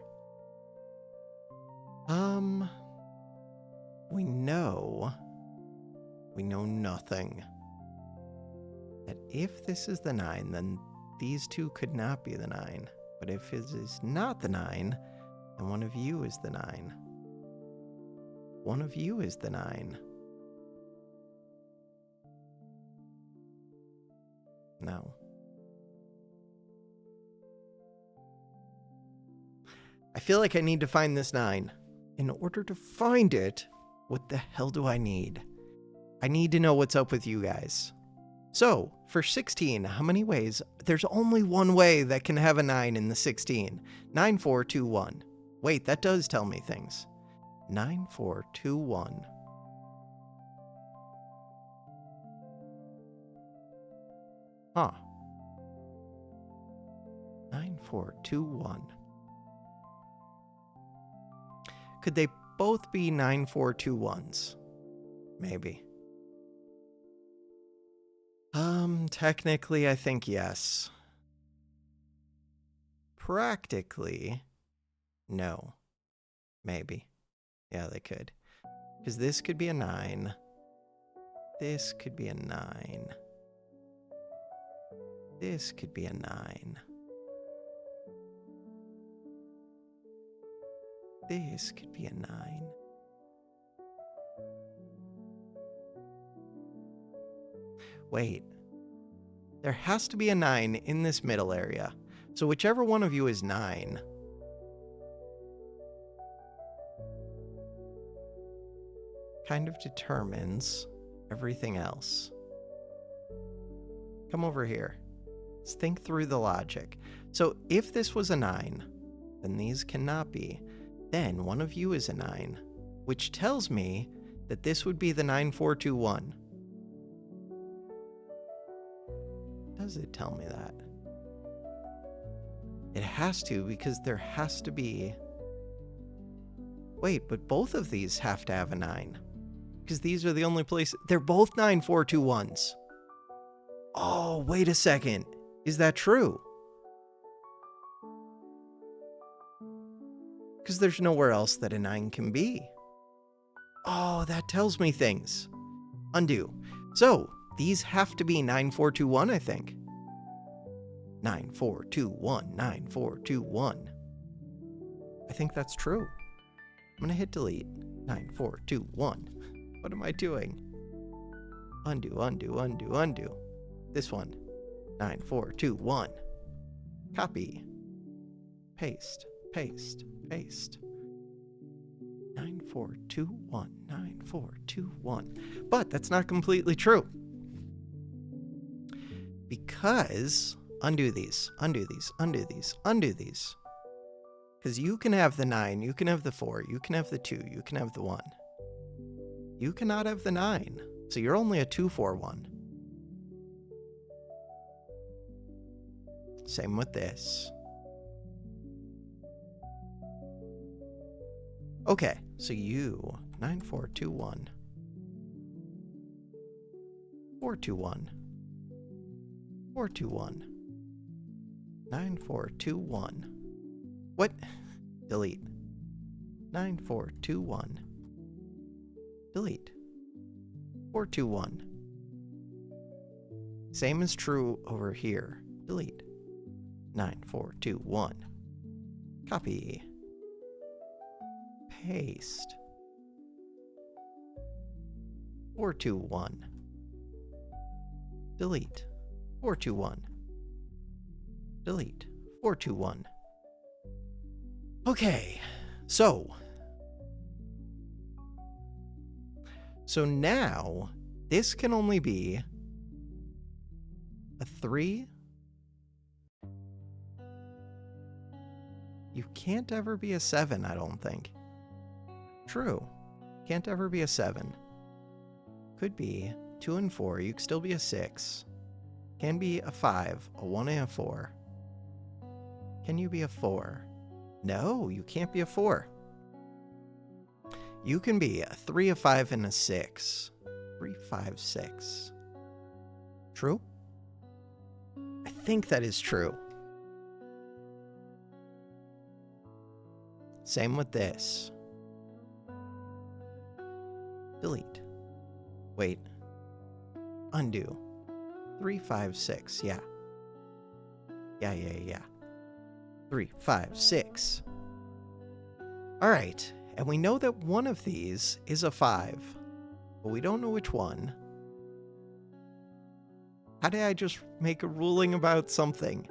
We know nothing. That if this is the 9, then these two could not be the 9. But if it is not the 9, then one of you is the 9. One of you is the 9. No. I feel like I need to find this 9. In order to find it, what the hell do I need? I need to know what's up with you guys. So, for 16, how many ways? There's only one way that can have a 9 in the 16. 9, 4, 2, 1. Wait, that does tell me things. 9, 4, 2, 1. Huh. 9, 4, 2, 1. Could they both be 9, 4, 2, 1s? Maybe. Technically, I think yes. Practically, no. Maybe. Yeah, they could. Because this could be a 9. This could be a 9. This could be a 9. This could be a 9. Wait. There has to be a 9 in this middle area. So whichever one of you is 9. Kind of determines everything else. Come over here. Let's think through the logic. So if this was a 9, then these cannot be. Then one of you is a 9, which tells me that this would be the 9, 4, 2, 1. Does it tell me that? It has to, because there has to be... Wait, but both of these have to have a 9. Because these are the only places... They're both 9, 4, 2, 1s. Oh, wait a second. Is that true? Because there's nowhere else that a 9 can be. Oh, that tells me things. Undo. So, these have to be 9, 4, 2, 1, I think. 9, 4, 2, 1, 9, 4, 2, 1. I think that's true. I'm going to hit delete. 9, 4, 2, 1. What am I doing? Undo, undo, undo, undo. This one. 9, 4, 2, 1. Copy. Paste, paste, paste. 9, 4, 2, 1, 9, 4, 2, 1. But that's not completely true. Because, undo these, undo these, undo these, undo these. Because you can have the 9, you can have the 4, you can have the 2, you can have the 1. You cannot have the 9. So you're only a 2, 4, 1. Same with this. Okay, so you, 9, 4, 2, 1. 4, 2, 1. 4, 2, 1. 9421. What? Delete. 9421. Delete. 421. Same is true over here. Delete. 9421. Copy. Paste. 421. Delete. 421. Delete. 421. Okay, so now this can only be a 3. You can't ever be a 7, I don't think. True. Can't ever be a 7. Could be 2 and 4. You could still be a 6. Can be a 5, a 1 and a 4. Can you be a 4? No, you can't be a 4. You can be a 3, a 5, and a 6. 3, 5, 6. True? I think that is true. Same with this. Delete. Wait. Undo. 3, 5, 6. Yeah. Yeah. 3, 5, 6. All right. And we know that one of these is a 5, but we don't know which one. How did I just make a ruling about something?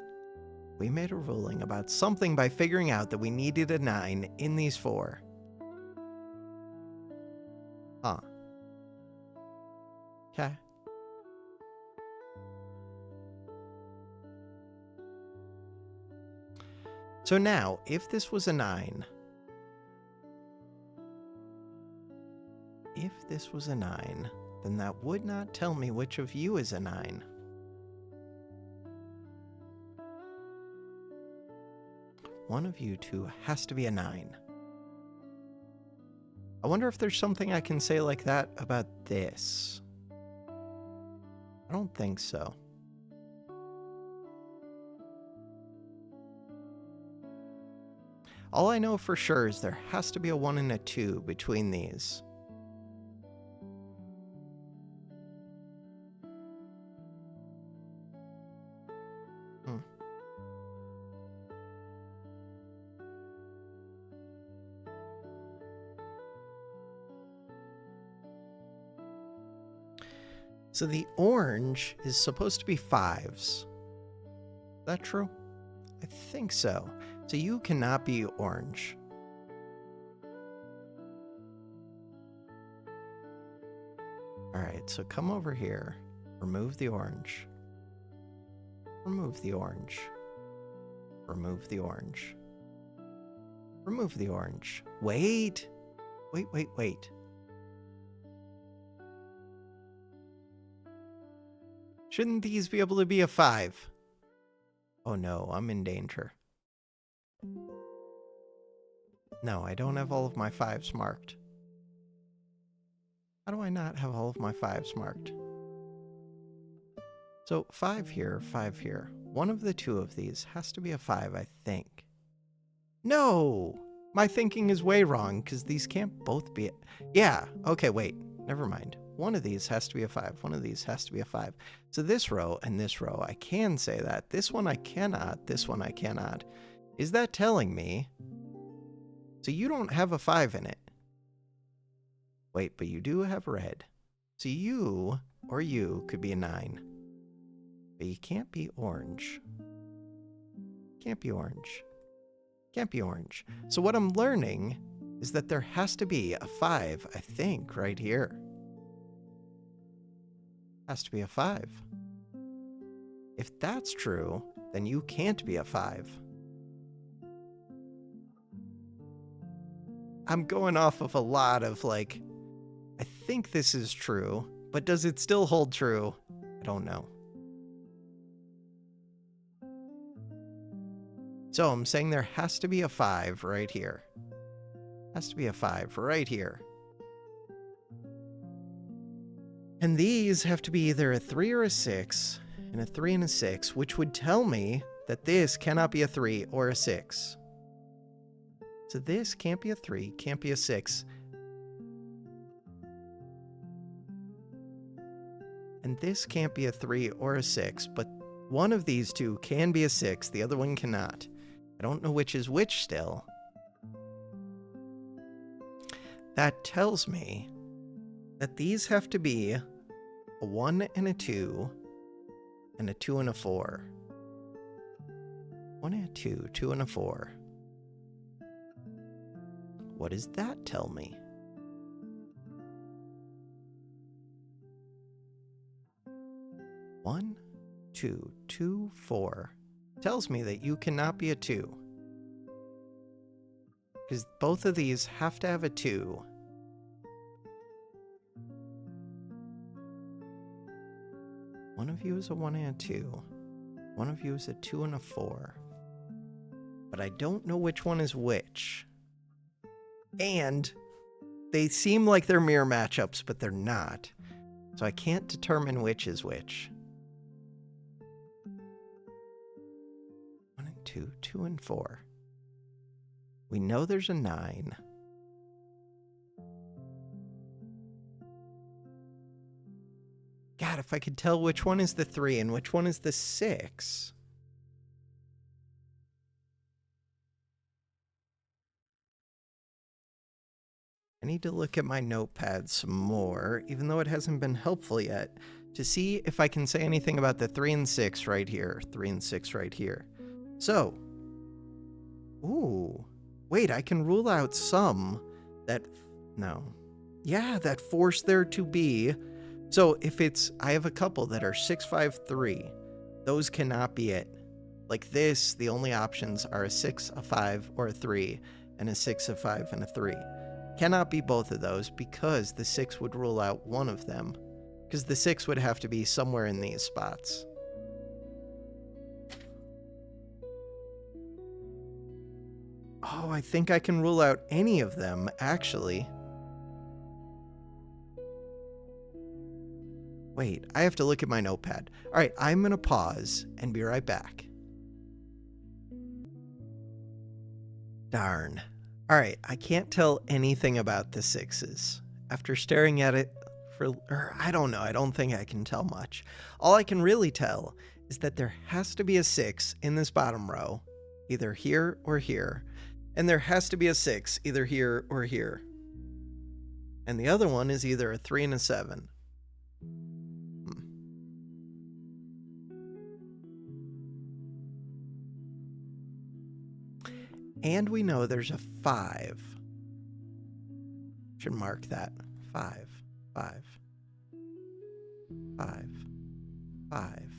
We made a ruling about something by figuring out that we needed a 9 in these 4. Huh. Okay. So now, if this was a 9... If this was a 9, then that would not tell me which of you is a 9. One of you two has to be a 9. I wonder if there's something I can say like that about this. I don't think so. All I know for sure is there has to be a 1 and a 2 between these. So the orange is supposed to be 5s. Is that true? I think so. So you cannot be orange. All right, so come over here. Remove the orange. Remove the orange. Remove the orange. Remove the orange. Wait. Wait. Shouldn't these be able to be a 5? Oh no, I'm in danger. No, I don't have all of my 5s marked. How do I not have all of my 5s marked? So 5 here, 5 here. One of the two of these has to be a 5, I think. No! My thinking is way wrong, because these can't both be... Yeah, okay, wait. Never mind. One of these has to be a 5. One of these has to be a 5. So this row and this row, I can say that. This one I cannot. This one I cannot. Is that telling me... So you don't have a 5 in it. Wait, but you do have red. So you, or you, could be a 9. But you can't be orange. Can't be orange. Can't be orange. So what I'm learning is that there has to be a 5, I think, right here. Has to be a 5. If that's true, then you can't be a 5. I'm going off of a lot of like, I think this is true, but does it still hold true? I don't know. So I'm saying there has to be a 5 right here. Has to be a 5 right here. And these have to be either a 3 or a 6, and a 3 and a 6, which would tell me that this cannot be a 3 or a 6. So this can't be a 3, can't be a 6. And this can't be a 3 or a 6, but one of these two can be a 6, the other one cannot. I don't know which is which still. That tells me that these have to be a 1 and a 2, and a 2 and a 4. 1 and a 2, 2 and a 4. What does that tell me? One, 2, 2, 4. Tells me that you cannot be a 2. Because both of these have to have a 2. One of you is a 1 and a 2. One of you is a 2 and a 4. But I don't know which one is which. And they seem like they're mirror matchups, but they're not. So I can't determine which is which. 1 and 2, 2 and 4. We know there's a 9. God, if I could tell which one is the 3 and which one is the 6. I need to look at my notepad some more, even though it hasn't been helpful yet, to see if I can say anything about the 3 and 6 right here. 3 and 6 right here. So, ooh, wait, I can rule out some that, no. Yeah, that force there to be. So if it's, I have a couple that are 6, 5, 3. Those cannot be it. Like this, the only options are a 6, a 5, or a 3, and a 6, a 5, and a 3. Cannot be both of those because the 6 would rule out one of them. Because the 6 would have to be somewhere in these spots. Oh, I think I can rule out any of them, actually. Wait, I have to look at my notepad. All right, I'm going to pause and be right back. Darn. All right, I can't tell anything about the 6s. After staring at it I don't know, I don't think I can tell much. All I can really tell is that there has to be a 6 in this bottom row, either here or here, and there has to be a 6 either here or here. And the other one is either a 3 and a 7. And we know there's a 5. Should mark that. 5, 5, 5, 5.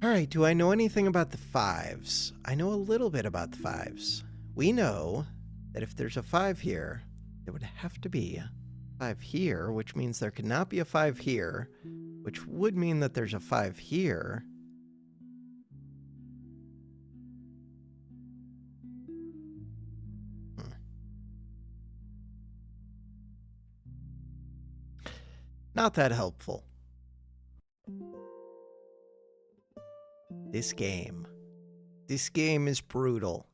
All right, do I know anything about the 5s? I know a little bit about the 5s. We know that if there's a 5 here, there would have to be a 5 here, which means there could not be a 5 here, which would mean that there's a 5 here. Not that helpful. This game is brutal.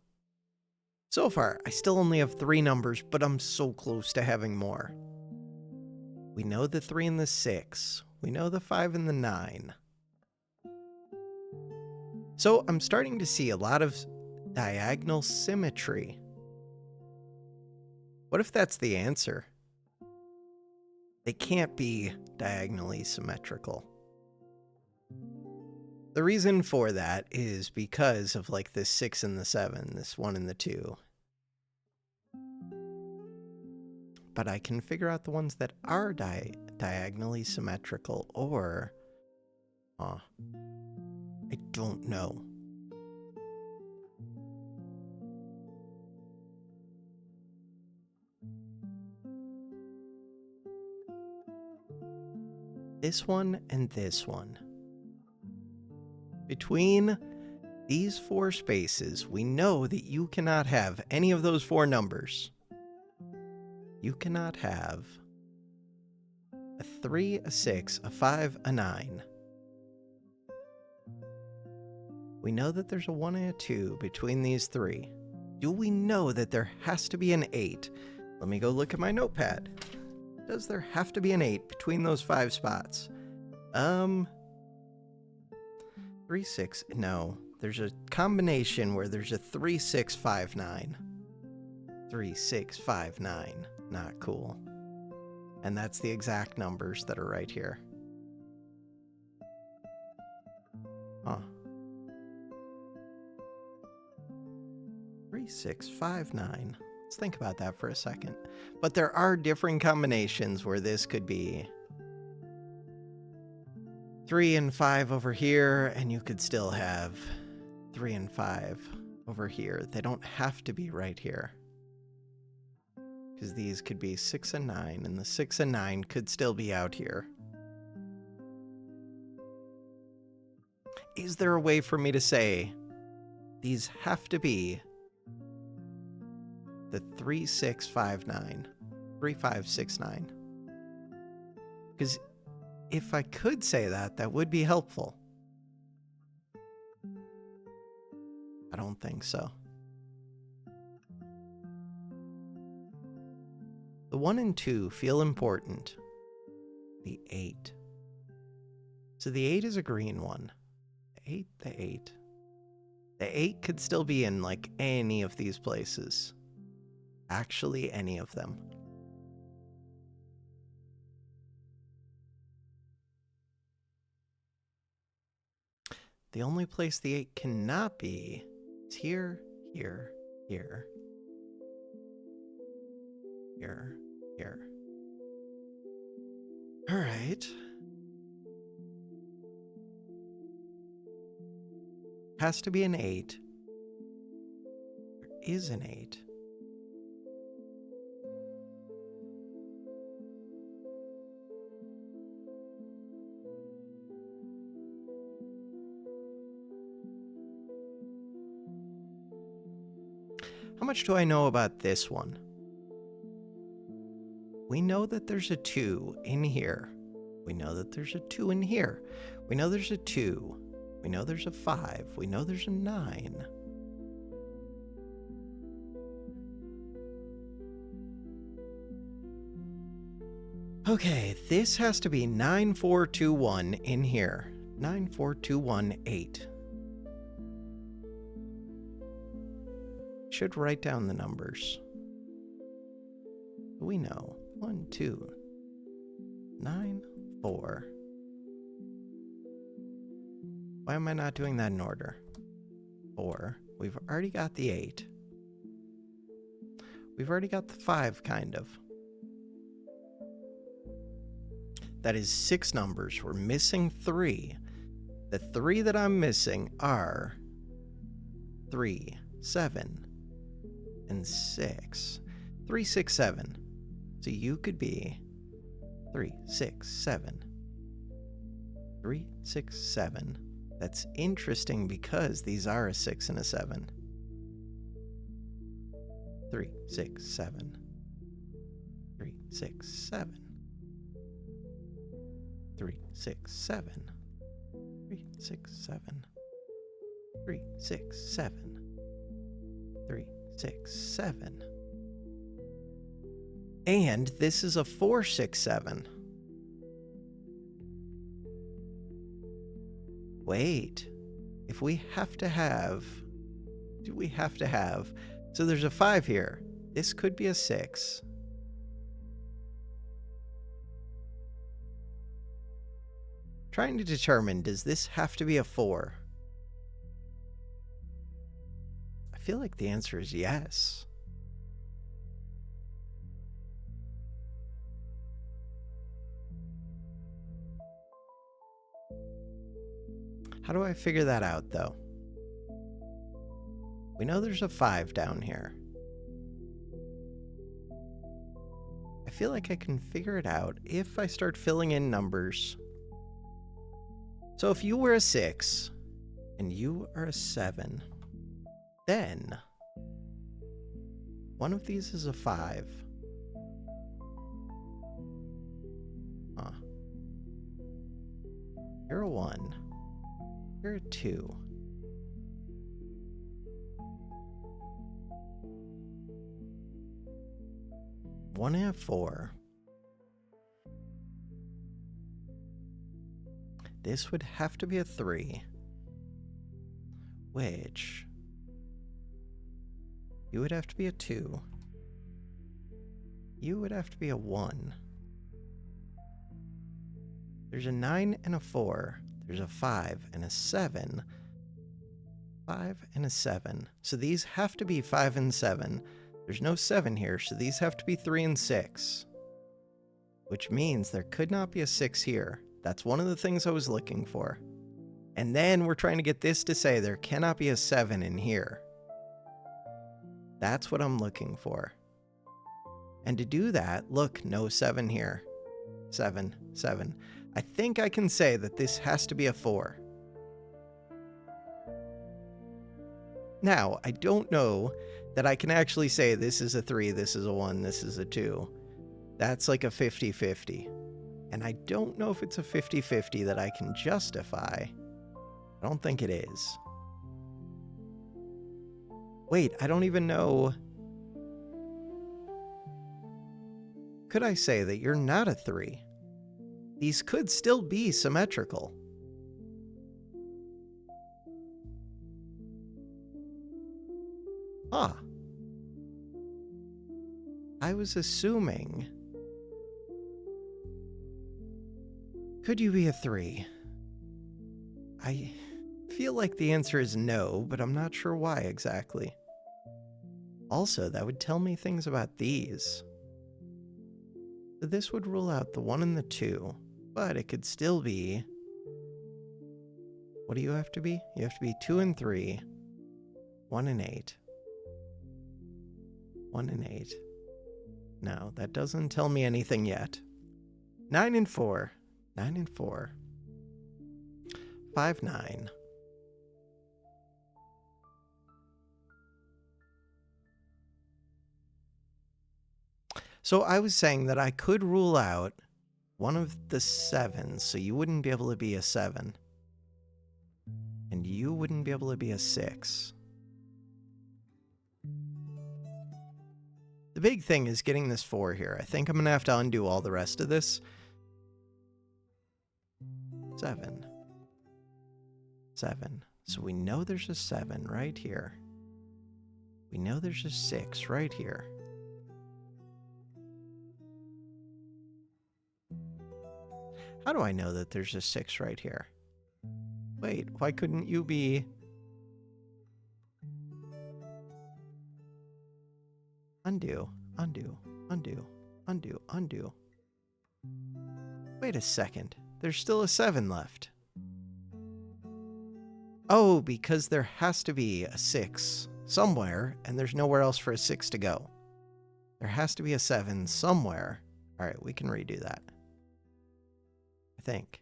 So far, I still only have 3 numbers, but I'm so close to having more. We know the 3 and the 6. We know the 5 and the 9. So I'm starting to see a lot of diagonal symmetry. What if that's the answer? They can't be diagonally symmetrical. The reason for that is because of like this 6 and the 7, this 1 and the 2. But I can figure out the ones that are diagonally symmetrical, or I don't know. This one and this one. Between these 4 spaces, we know that you cannot have any of those 4 numbers. You cannot have a 3, a 6, a 5, a 9. We know that there's a 1 and a 2 between these three. Do we know that there has to be an 8? Let me go look at my notepad. Does there have to be an 8 between those 5 spots? 3, 6, no. There's a combination where there's a 3, 6, 5, 9. 3, 6, 5, 9. Not cool. And that's the exact numbers that are right here. Huh. 3, 6, 5, 9. Let's think about that for a second. But there are different combinations where this could be 3 and 5 over here, and you could still have 3 and 5 over here. They don't have to be right here. Because these could be 6 and 9, and the 6 and 9 could still be out here. Is there a way for me to say these have to be the 3, 6, 5, 9? 3, 5, 6, 9? Because if I could say that, that would be helpful. I don't think so. The 1 and 2 feel important. The 8. So the 8 is a green one. The 8. The 8 could still be in like any of these places. Actually, any of them. The only place the 8 cannot be is here, here, here, here, here. All right. Has to be an 8. There is an 8. How much do I know about this one? We know that there's a 2 in here. We know that there's a 2 in here. We know there's a 2. We know there's a 5. We know there's a 9. Okay, this has to be 9, 4, 2, 1 in here. 9, 4, 2, 1, 8. Should write down the numbers. We know 1, 2, 9, 4. Why am I not doing that in order? 4. We've already got the 8. We've already got the 5, kind of. That is 6 numbers. We're missing 3. The 3 that I'm missing are 3, 7, and 6. 3, 6, 7. So you could be 3, 6, 7. 3, 6, 7. That's interesting because these are a 6 and a 7. 3, 6, 7. 3, 6, 7. 3, 6, 7. 3, 6, 7. 3, 6, 7. 3, 6, 7. And this is a 4, 6, 7. Wait. If we have to have... Do we have to have... So there's a 5 here. This could be a 6. Trying to determine, does this have to be a 4? I feel like the answer is yes. How do I figure that out, though? We know there's a 5 down here. I feel like I can figure it out if I start filling in numbers. So if you were a 6 and you are a 7, then one of these is a 5. Huh. You're a 1. You're a 2. 1 and a 4. This would have to be a 3. Which... you would have to be a 2. You would have to be a 1. There's a 9 and a 4. There's a 5 and a 7. 5 and a 7. So these have to be 5 and 7. There's no 7 here, so these have to be 3 and 6. Which means there could not be a 6 here. That's one of the things I was looking for. And then we're trying to get this to say there cannot be a 7 in here. That's what I'm looking for. And to do that, look, no 7 here. 7, 7. I think I can say that this has to be a 4. Now, I don't know that I can actually say this is a 3, this is a 1, this is a 2. That's like a 50-50. And I don't know if it's a 50-50 that I can justify. I don't think it is. Wait, I don't even know. Could I say that you're not a 3? These could still be symmetrical. Huh. I was assuming. Could you be a 3? I feel like the answer is no, but I'm not sure why exactly. Also, that would tell me things about these. So this would rule out the 1 and the 2, but it could still be... what do you have to be? You have to be 2 and 3, 1 and 8. 1 and 8. No, that doesn't tell me anything yet. 9 and 4. 9 and 4. 5, 9. So I was saying that I could rule out one of the 7s, so you wouldn't be able to be a 7. And you wouldn't be able to be a 6. The big thing is getting this 4 here. I think I'm going to have to undo all the rest of this. 7. 7. So we know there's a 7 right here. We know there's a 6 right here. How do I know that there's a 6 right here? Wait, why couldn't you be... undo, undo, undo, undo, undo. Wait a second. There's still a 7 left. Oh, because there has to be a 6 somewhere, and there's nowhere else for a 6 to go. There has to be a 7 somewhere. All right, we can redo that. I think.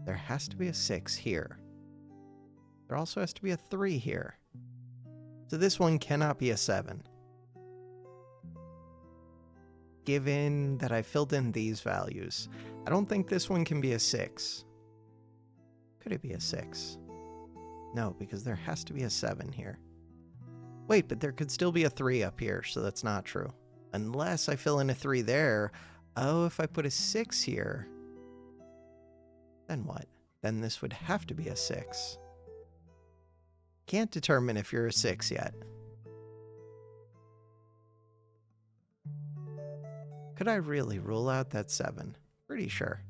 There has to be a 6 here. There also has to be a 3 here. So this one cannot be a 7. Given that I filled in these values, I don't think this one can be a 6. Could it be a 6? No, because there has to be a 7 here. Wait, but there could still be a 3 up here, so that's not true. Unless I fill in a 3 there. Oh, if I put a 6 here, then what? Then this would have to be a 6. Can't determine if you're a 6 yet. Could I really rule out that 7? Pretty sure.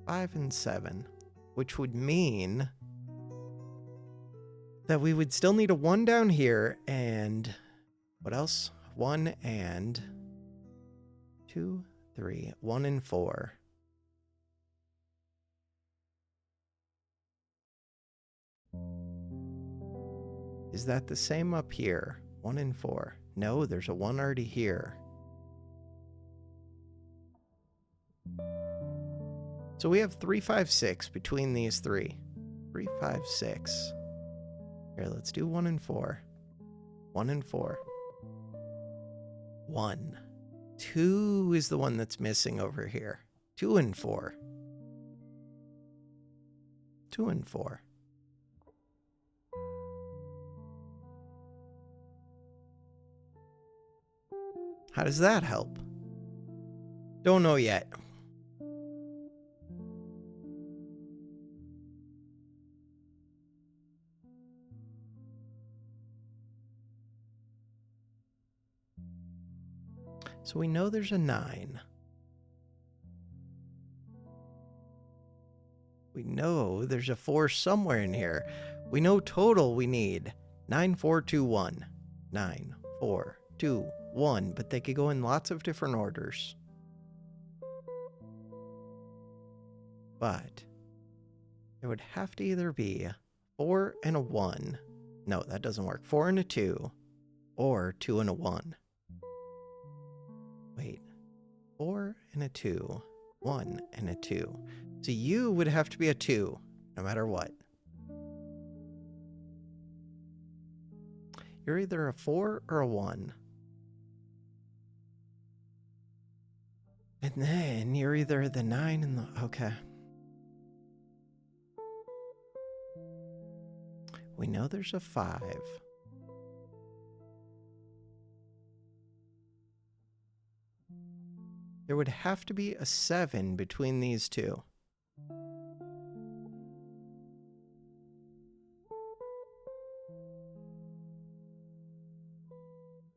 Five and 7, which would mean that we would still need a 1 down here, and what else? 1 and 2, 3, 1 and 4. Is that the same up here? 1 and 4. No, there's a 1 already here. So we have 3, 5, 6 between these 3. 3, 5, 6. Here, let's do 1 and 4. 1 and 4. 1. 2 is the one that's missing over here. 2 and 4. 2 and 4. How does that help? Don't know yet. So we know there's a 9. We know there's a 4 somewhere in here. We know total we need 9, 4, 2, 1. 9, 4, 2, 1. But they could go in lots of different orders. But it would have to either be 4 and a 1. No, that doesn't work. 4 and a 2. Or 2 and a 1. Wait. 4 and a 2. 1 and a 2. So you would have to be a 2, no matter what. You're either a 4 or a 1. And then you're either the 9 and the... Okay. We know there's a 5. There would have to be a 7 between these two.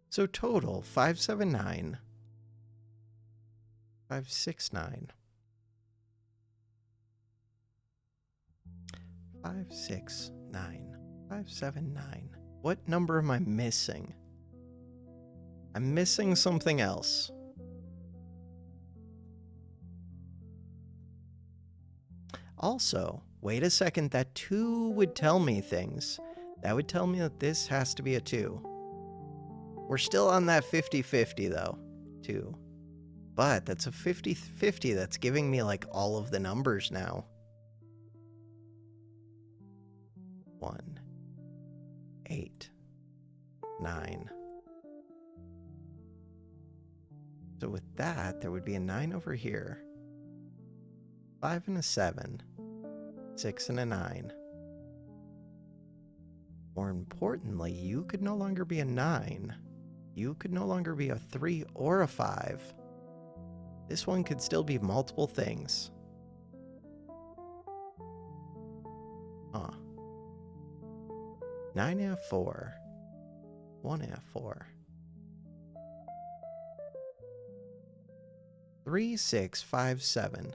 So total, 579, 569, 569, 579. What number am I missing? I'm missing something else. Also, wait a second, that 2 would tell me things. That would tell me that this has to be a 2. We're still on that 50-50 though, 2. But that's a 50-50 that's giving me like all of the numbers now. 1, 8, 9. So with that, there would be a 9 over here. 5 and a 7. 6 and a 9. More importantly, you could no longer be a 9. You could no longer be a 3 or a 5. This one could still be multiple things. Huh. 9F4. 1F4. 3657.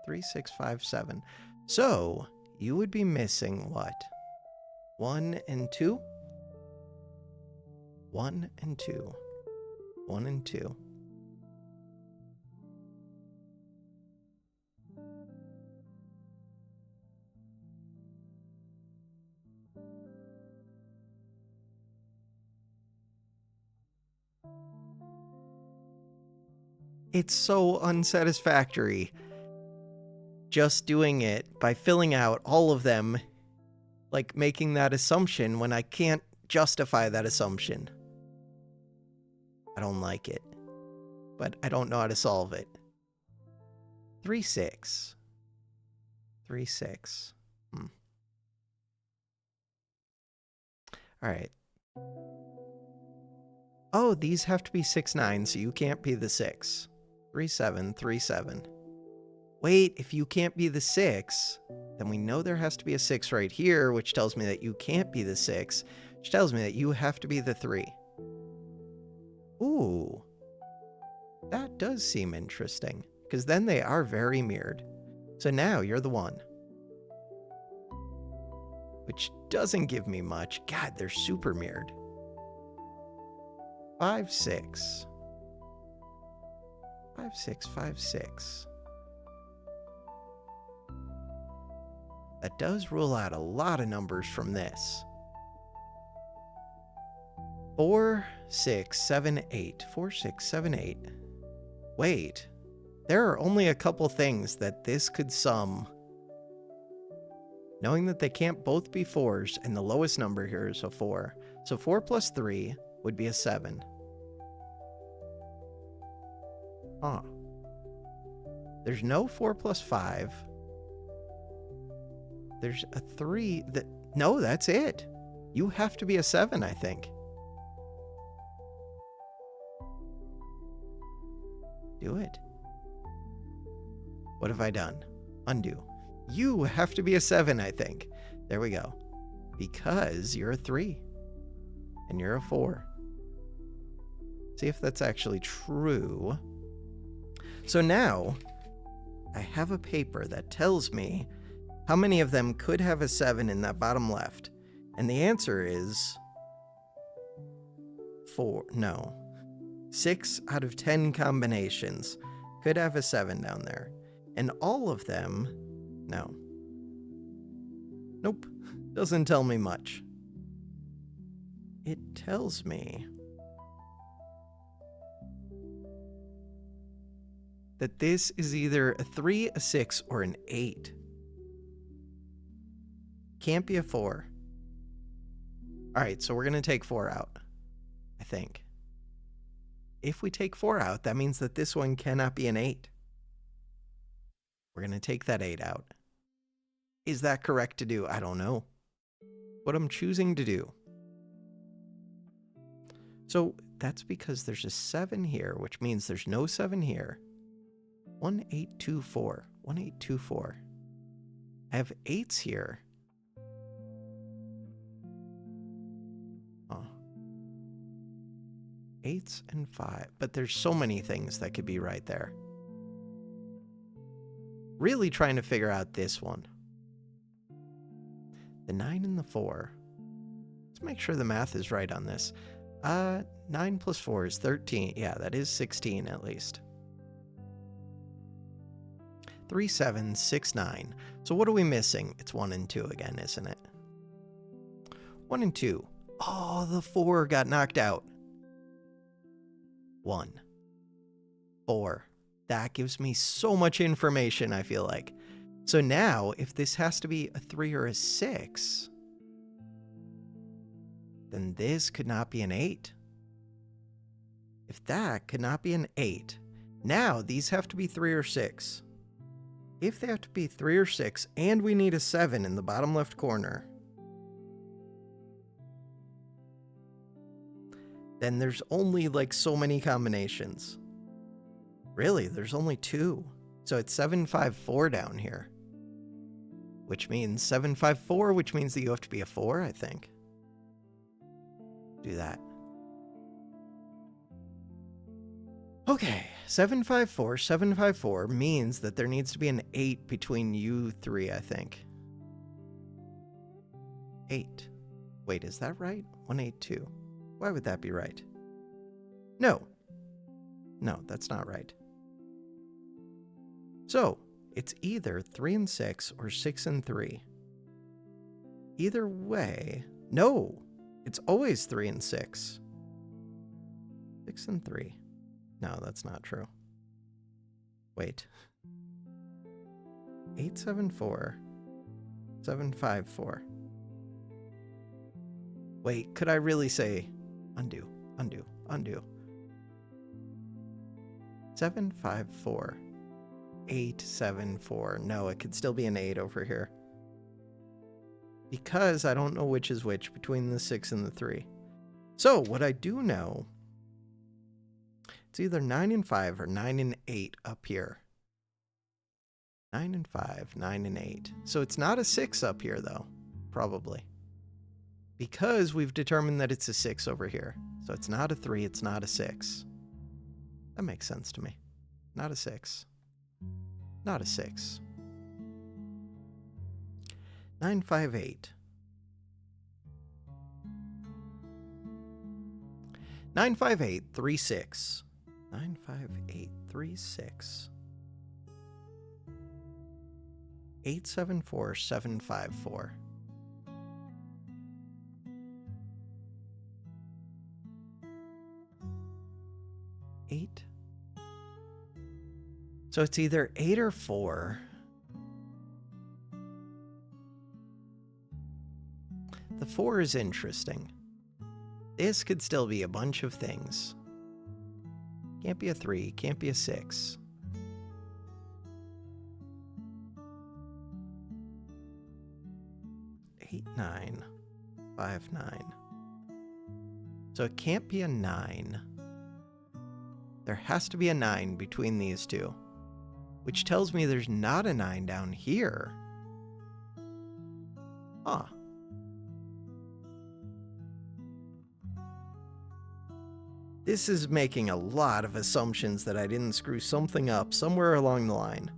3657. So, you would be missing what? 1 and 2? 1 and 2. 1 and 2. It's so unsatisfactory just doing it by filling out all of them, like making that assumption when I can't justify that assumption. I don't like it, but I don't know how to solve it. 3, 6. 3, 6. All right. Oh, these have to be 6, 9, so you can't be the 6. 3, 7, 3, 7. Wait, if you can't be the 6, then we know there has to be a 6 right here, which tells me that you can't be the 6, which tells me that you have to be the 3. Ooh. That does seem interesting, because then they are very mirrored. So now you're the 1. Which doesn't give me much. God, they're super mirrored. 5, 6. 5, 6, 5, 6. That does rule out a lot of numbers from this. 4, 6, 7, 8. 4, 6, 7, 8. Wait. There are only a couple things that this could sum. Knowing that they can't both be 4s, and the lowest number here is a 4. So 4 plus 3 would be a 7. Huh. There's no 4 plus 5. There's a 3 that... No, that's it. You have to be a 7, I think. Do it. What have I done? Undo. You have to be a 7, I think. There we go. Because you're a 3. And you're a 4. See if that's actually true. So now, I have a paper that tells me how many of them could have a 7 in that bottom left. And the answer is 4. No. 6 out of 10 combinations could have a 7 down there. And all of them, no. Nope. Doesn't tell me much. It tells me that this is either a 3, a 6, or an 8. Can't be a 4. Alright, so we're going to take 4 out, I think. If we take 4 out, that means that this one cannot be an 8. We're going to take that 8 out. Is that correct to do? I don't know. What I'm choosing to do. So that's because there's a 7 here, which means there's no 7 here. 1824. 1824. I have 8s here. Oh. 8s and 5. But there's so many things that could be right there. Really trying to figure out this one. The 9 and the 4. Let's make sure the math is right on this. 9 plus 4 is 13. Yeah, that is 16 at least. 3, 7, 6, 9. So what are we missing? It's 1 and 2 again, isn't it? 1 and 2. Oh, the 4 got knocked out. 1. 4. That gives me so much information, I feel like. So now, if this has to be a 3 or a 6, then this could not be an 8. If that could not be an 8, now these have to be 3 or 6. If they have to be 3 or 6, and we need a 7 in the bottom left corner, then there's only like so many combinations. Really, there's only 2. So it's 754 down here. Which means 754, which means that you have to be a 4, I think. Do that. Okay, 754, 754 means that there needs to be an 8 between you 3, I think. 8. Wait, is that right? 182. Why would that be right? No. No, that's not right. So, it's either 3 and 6 or 6 and 3. Either way, no, it's always 3 and 6. 6 and 3. No, that's not true. Wait. 874. 754. Wait, could I really say undo, undo, undo? 754. 874. No, it could still be an 8 over here. Because I don't know which is which between the 6 and the 3. So, what I do know, it's either 9 and 5 or 9 and 8 up here. 9 and 5, 9 and 8. So it's not a 6 up here, though. Probably. Because we've determined that it's a 6 over here. So it's not a 3, it's not a 6. That makes sense to me. Not a 6. Not a 6. 958. 958, 36. 958, 36. 874, 754. 8. So it's either 8 or 4. The 4 is interesting. This could still be a bunch of things. Can't be a 3, can't be a 6. 8, 9, 5, 9. So it can't be a 9. There has to be a 9 between these two, which tells me there's not a 9 down here. Huh. This is making a lot of assumptions that I didn't screw something up somewhere along the line.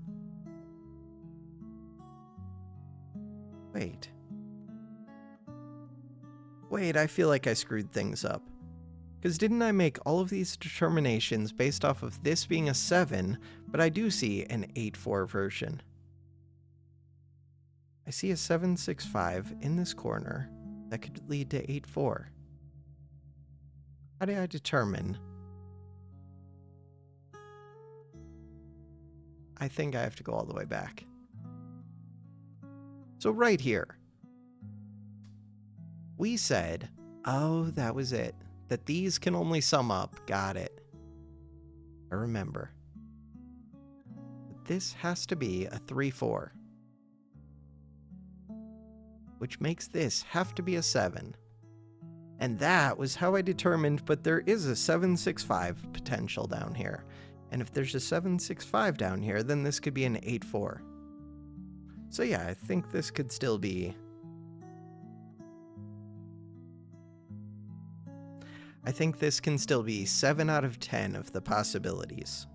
Wait, I feel like I screwed things up. Because didn't I make all of these determinations based off of this being a 7, but I do see an 8-4 version. I see a 7-6-5 in this corner that could lead to 8-4. How do I determine? I think I have to go all the way back. So right here, we said, oh, that was it. That these can only sum up. Got it. I remember. But this has to be a 3-4. Which makes this have to be a 7. And that was how I determined, but there is a 7-6-5 potential down here. And if there's a 7-6-5 down here, then this could be an 8-4. So yeah, I think this could still be... I think this can still be 7 out of 10 of the possibilities.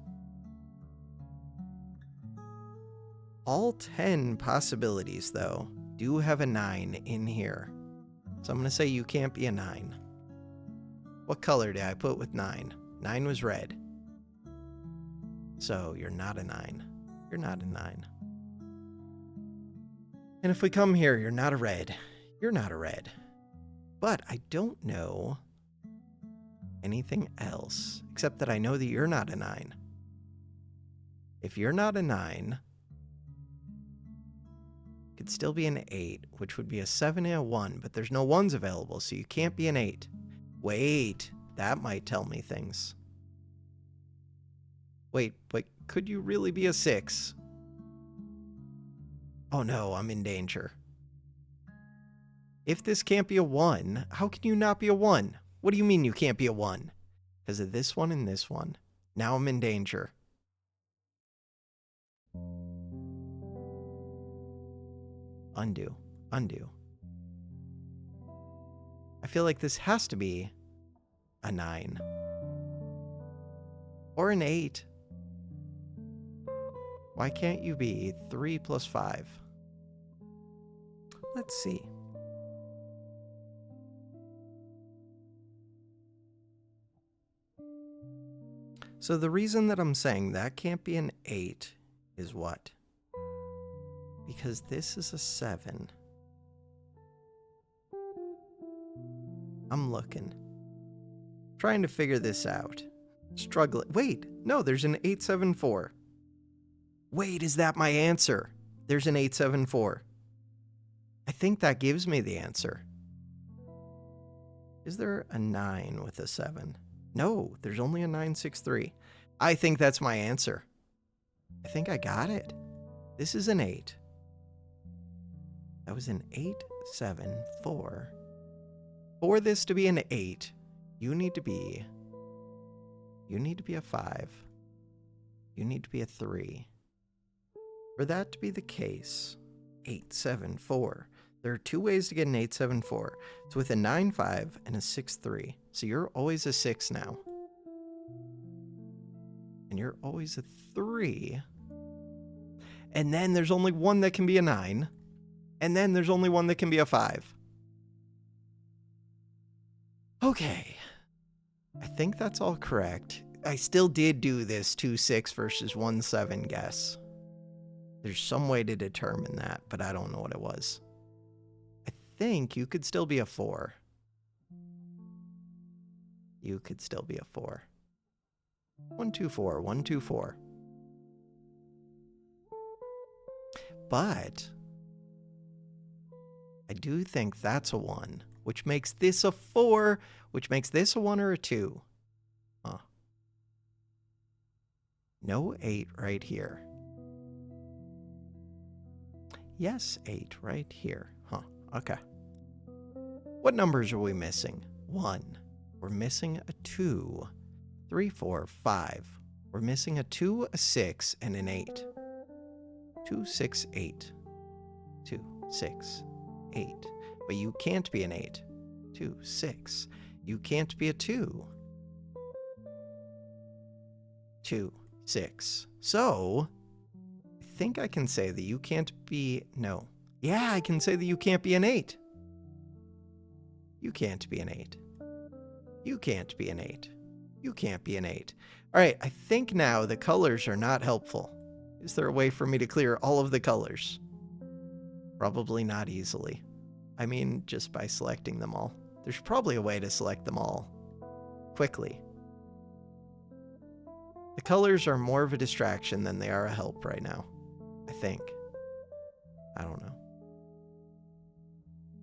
All 10 possibilities, though, do have a 9 in here. So I'm going to say you can't be a 9. What color did I put with 9? 9 was red. So you're not a 9. You're not a 9. And if we come here, you're not a red. You're not a red. But I don't know anything else, except that I know that you're not a 9. If you're not a 9, it could still be an 8, which would be a 7 and a 1, but there's no 1s available, so you can't be an 8. Wait, that might tell me things. Wait, but could you really be a 6? Oh no, I'm in danger. If this can't be a 1, how can you not be a 1? What do you mean you can't be a 1? Because of this one and this one. Now I'm in danger. Undo. Undo. I feel like this has to be a 9. Or an 8. Why can't you be 3 plus 5? Let's see. So the reason that I'm saying that can't be an 8 is what? Because this is a 7. I'm looking. Trying to figure this out. Struggling. Wait, no, there's an 8-7-4. Wait, is that my answer? There's an 8-7-4. I think that gives me the answer. Is there a 9 with a 7? No, there's only a 9-6-3. I think that's my answer. I think I got it. This is an 8. That was an 8-7-4. For this to be an 8, you need to be a 5. You need to be a 3. For that to be the case, 8-7-4. There are 2 ways to get an 8-7-4. It's with a 9-5 and a 6-3. So you're always a 6 now. And you're always a 3. And then there's only one that can be a 9. And then there's only one that can be a 5. Okay. I think that's all correct. I still did do this 2-6 versus 1-7 guess. There's some way to determine that, but I don't know what it was. I think you could still be a 4. You could still be a 4. 1-2-4, 1-2-4. But I do think that's a 1, which makes this a 4, which makes this a 1 or a 2. Huh. No 8 right here. Yes, 8 right here. Huh. Okay. What numbers are we missing? 1. We're missing a 2. 3, 4, 5. We're missing a 2, a 6, and an 8. 2, 6, 8. 2, 6, 8. But you can't be an 8. 2, 6. You can't be a 2. 2, 6. So, I think I can say that you can't be... No. Yeah, I can say that you can't be an 8. You can't be an 8. You can't be an 8. You can't be an 8. All right, I think now the colors are not helpful. Is there a way for me to clear all of the colors? Probably not easily. I mean, just by selecting them all. There's probably a way to select them all quickly. The colors are more of a distraction than they are a help right now, I think. I don't know.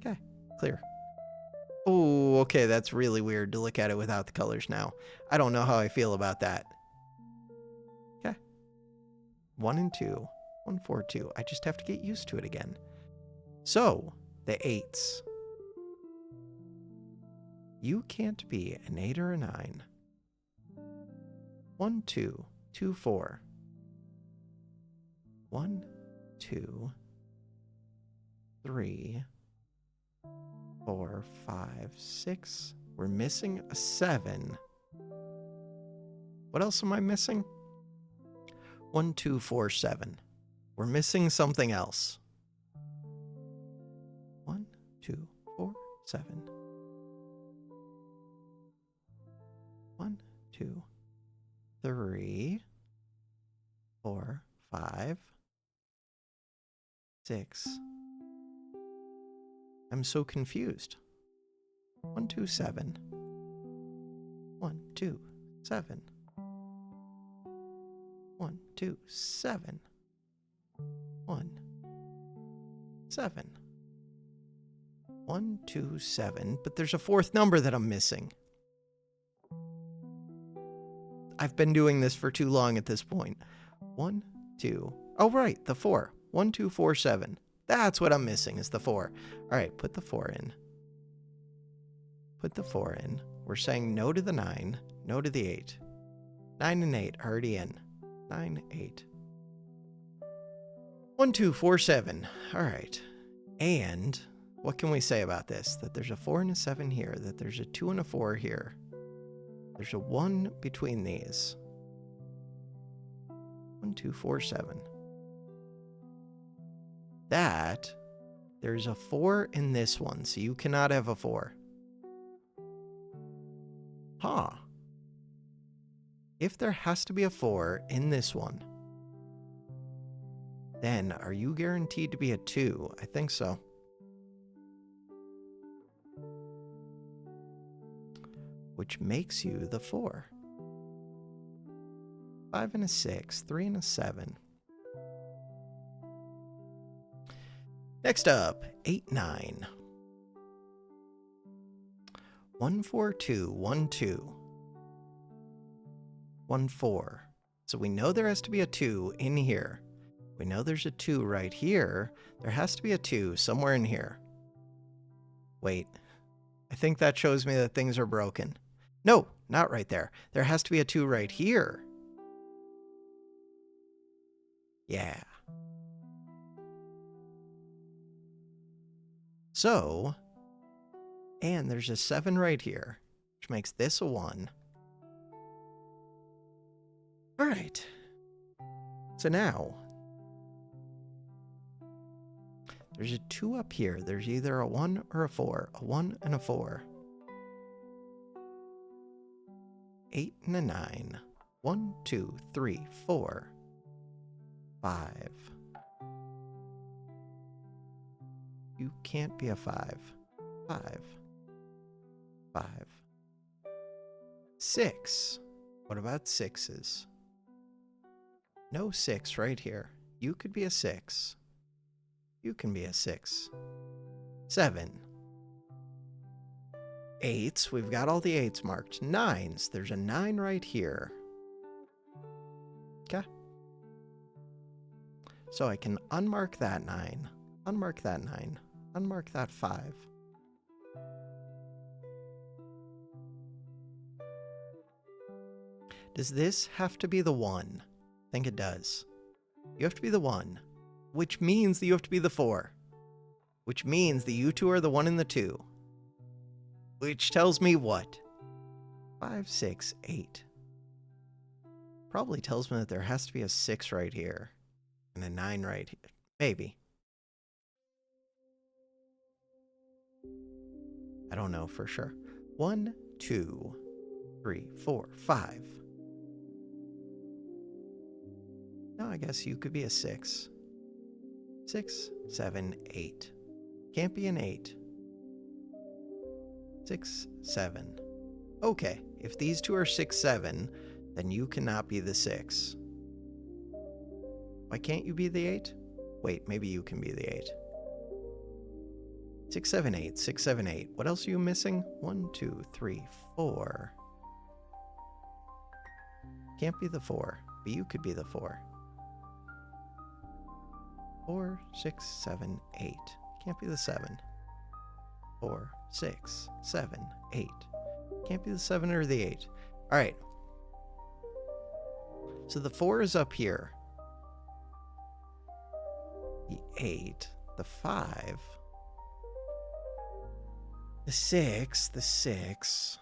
Okay, clear. Oh, okay, that's really weird to look at it without the colors now. I don't know how I feel about that. Okay. 1 and 2. 1, 4, 2. I just have to get used to it again. So, the 8s. You can't be an 8 or a 9. 1, 2, 2, 4. 1, 2, 3, 4, 5, 6. We're missing a 7. What else am I missing? 1, 2, 4, 7. We're missing something else. 1, 2, 4, 7. 1, 2, 3, 4, 5, 6. I'm so confused. 1, 2, 7. 1, 2, 7. 1, 2, 7. 1, 7. 1, 2, 7. But there's a 4th number that I'm missing. I've been doing this for too long at this point. 1, 2. Oh, right, the 4. 1, 2, 4, 7. That's what I'm missing, is the 4. All right, put the 4 in. Put the 4 in. We're saying no to the 9, no to the 8. 9 and 8 already in. 9, 8. 1, 2, 4, 7. All right. And what can we say about this? That there's a 4 and a 7 here, that there's a 2 and a 4 here. There's a 1 between these. 1, 2, 4, 7. That there's a 4 in this one, so you cannot have a 4. Huh. If there has to be a 4 in this one, then are you guaranteed to be a 2? I think so. Which makes you the 4. 5 and a 6, 3 and a 7. Next up, 8, 9. 1, 4, 2, 1, 2. 1, 4. So we know there has to be a 2 in here. We know there's a 2 right here. There has to be a 2 somewhere in here. Wait. I think that shows me that things are broken. No, not right there. There has to be a 2 right here. Yeah. So, and there's a 7 right here, which makes this a 1. All right. So now, there's a 2 up here. There's either a 1 or a 4. A 1 and a 4. 8 and a 9. 1, 2, 3, 4. 5. You can't be a 5. 5. 5. 6. What about 6s? No 6 right here. You could be a 6. You can be a 6. 7. 8s. We've got all the 8s marked. 9s. There's a 9 right here. Okay. So I can unmark that 9. Unmark that 9. Unmark that 5. Does this have to be the 1? I think it does. You have to be the 1, which means that you have to be the 4, which means that you two are the 1 and the 2, which tells me what? 5, 6, 8. Probably tells me that there has to be a 6 right here and a 9 right here. Maybe. I don't know for sure. 1, 2, 3, 4, 5. No, I guess you could be a 6. 6, 7, 8. Can't be an 8. 6, 7. Okay, if these two are 6, 7, then you cannot be the 6. Why can't you be the 8? Wait, maybe you can be the 8. 6, 7, 8. 6, 7, 8. What else are you missing? 1, 2, 3, 4. Can't be the 4, but you could be the 4. 4, 6, 7, 8. Can't be the 7. 4, 6, 7, 8. Can't be the 7 or the 8. All right. So the 4 is up here. The 8, the 5, the 6, the 6,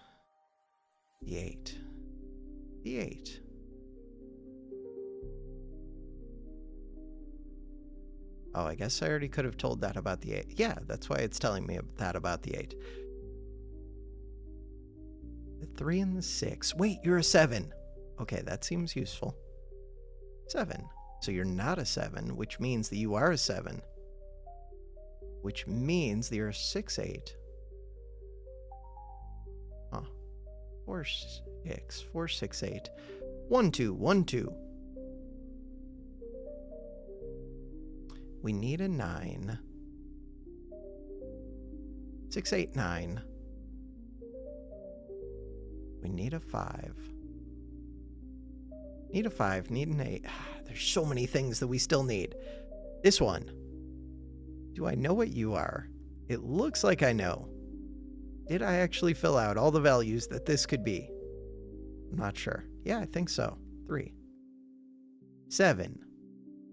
the 8, the 8. Oh, I guess I already could have told that about the 8. Yeah, that's why it's telling me that about the 8. The 3 and the 6. Wait, you're a 7. Okay, that seems useful. 7. So you're not a 7, which means that you are a 7. Which means that you're a 6, 8. Huh. 4, 6. 4, 6, 8. 1, 2, 1, 2. We need a 9. 6, 8, 9. We need a 5. Need a 5, need an 8. There's so many things that we still need. This one. Do I know what you are? It looks like I know. Did I actually fill out all the values that this could be? I'm not sure. Yeah, I think so. 3. 7.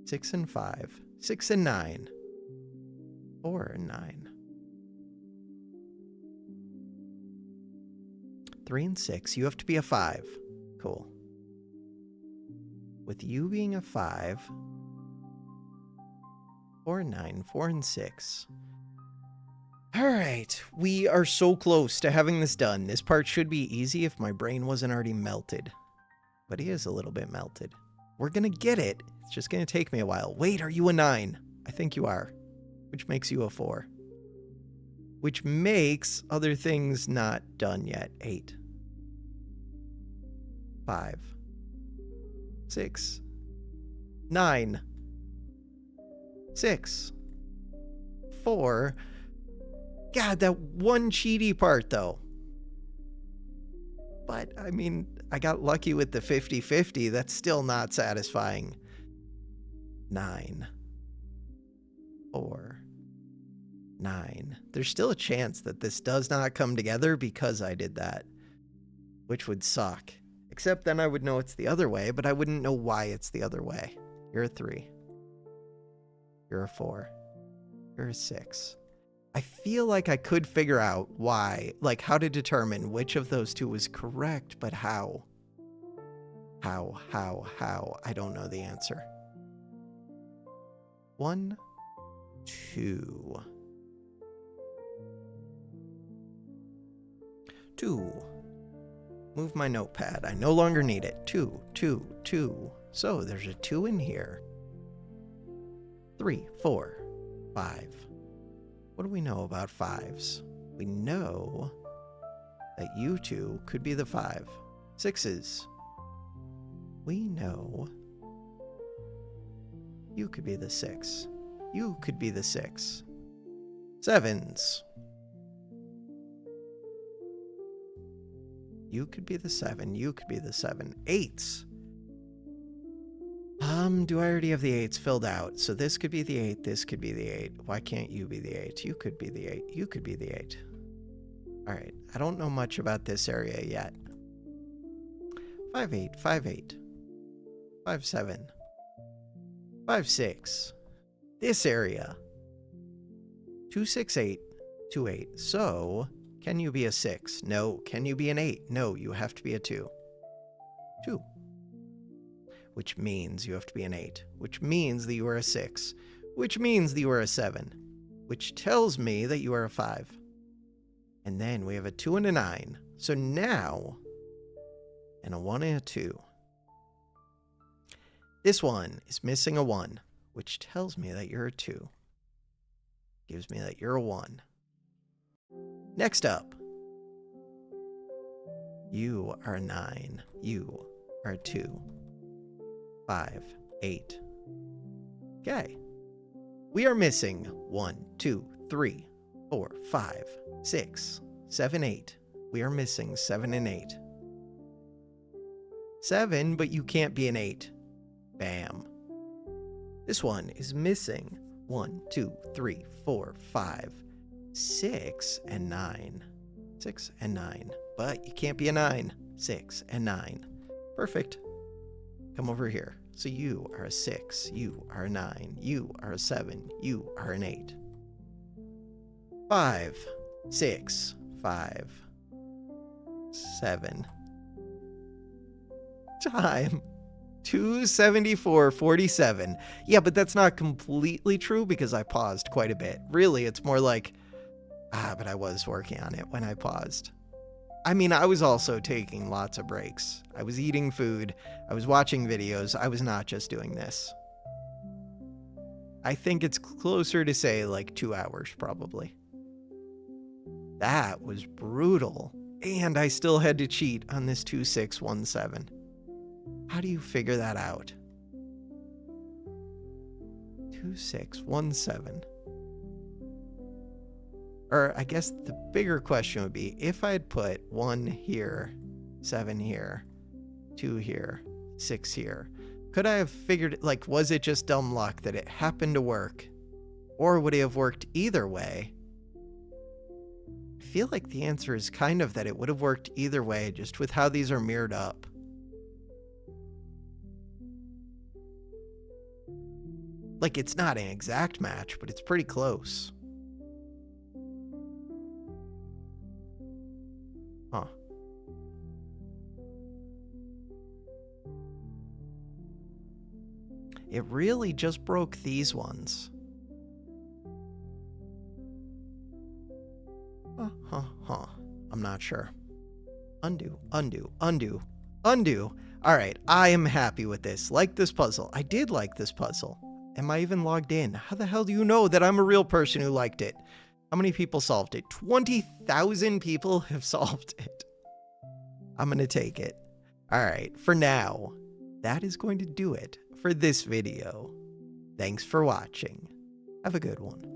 6 and 5. 6 and 9. 4 and 9. 3 and 6. You have to be a 5. Cool. With you being a 5. 4 and 9. 4 and 6. Alright, we are so close to having this done. This part should be easy if my brain wasn't already melted. But he is a little bit melted. We're gonna get it. It's just gonna take me a while. Wait, are you a 9? I think you are. Which makes you a 4. Which makes other things not done yet. 8. 5. 6. 9. 6. 4. God, that one cheaty part, though. But, I mean, I got lucky with the 50-50. That's still not satisfying. 9. 4. 9. There's still a chance that this does not come together because I did that. Which would suck. Except then I would know it's the other way, but I wouldn't know why it's the other way. You're a 3. You're a 4. You're a 6. I feel like I could figure out why, like how to determine which of those two was correct, but how? How? I don't know the answer. 1, 2. 2. Move my notepad. I no longer need it. 2, 2, 2. So there's a 2 in here. 3, 4, 5. What do we know about 5s? We know that you two could be the 5. 6s. We know you could be the 6. You could be the 6. 7s. You could be the 7. You could be the 7. 8s. Do I already have the 8s filled out? So this could be the 8, this could be the 8. Why can't you be the 8? You could be the 8. You could be the 8. All right. I don't know much about this area yet. 5 8, 5 8. 5 7. 5 6. This area. 2 6 8. 2 8. So, can you be a 6? No. Can you be an 8? No, you have to be a 2. 2. Which means you have to be an 8. Which means that you are a 6. Which means that you are a 7. Which tells me that you are a 5. And then we have a 2 and a 9. So now, and a 1 and a 2. This one is missing a 1, which tells me that you're a 2. Gives me that you're a 1. Next up, you are a 9. You are a 2. 5, 8. Okay. We are missing 1, 2, 3, 4, 5, 6, 7, 8. We are missing 7 and 8. 7, but you can't be an 8. Bam. This one is missing 1, 2, 3, 4, 5, 6, and 9. 6 and 9. But you can't be a 9. 6 and 9. Perfect. Come over here. So you are a 6. You are a 9. You are a 7. You are an 8. 5, 6, 5, 7. Time. 274.47. Yeah, but that's not completely true because I paused quite a bit. Really, it's more like, but I was working on it when I paused. I mean, I was also taking lots of breaks. I was eating food. I was watching videos. I was not just doing this. I think it's closer to say like 2 hours probably. That was brutal. And I still had to cheat on this 2617. How do you figure that out? 2617. Or I guess the bigger question would be, if I had put 1 here, 7 here, 2 here, 6 here, could I have figured, like, was it just dumb luck that it happened to work? Or would it have worked either way? I feel like the answer is kind of that it would have worked either way, just with how these are mirrored up. Like, it's not an exact match, but it's pretty close. Huh. It really just broke these ones. I'm not sure. Undo, undo, undo, undo. All right, I am happy with this. Like this puzzle. I did like this puzzle. Am I even logged in? How the hell do you know that I'm a real person who liked it? How many people solved it? 20,000 people have solved it. I'm going to take it. All right, for now, that is going to do it for this video. Thanks for watching. Have a good one.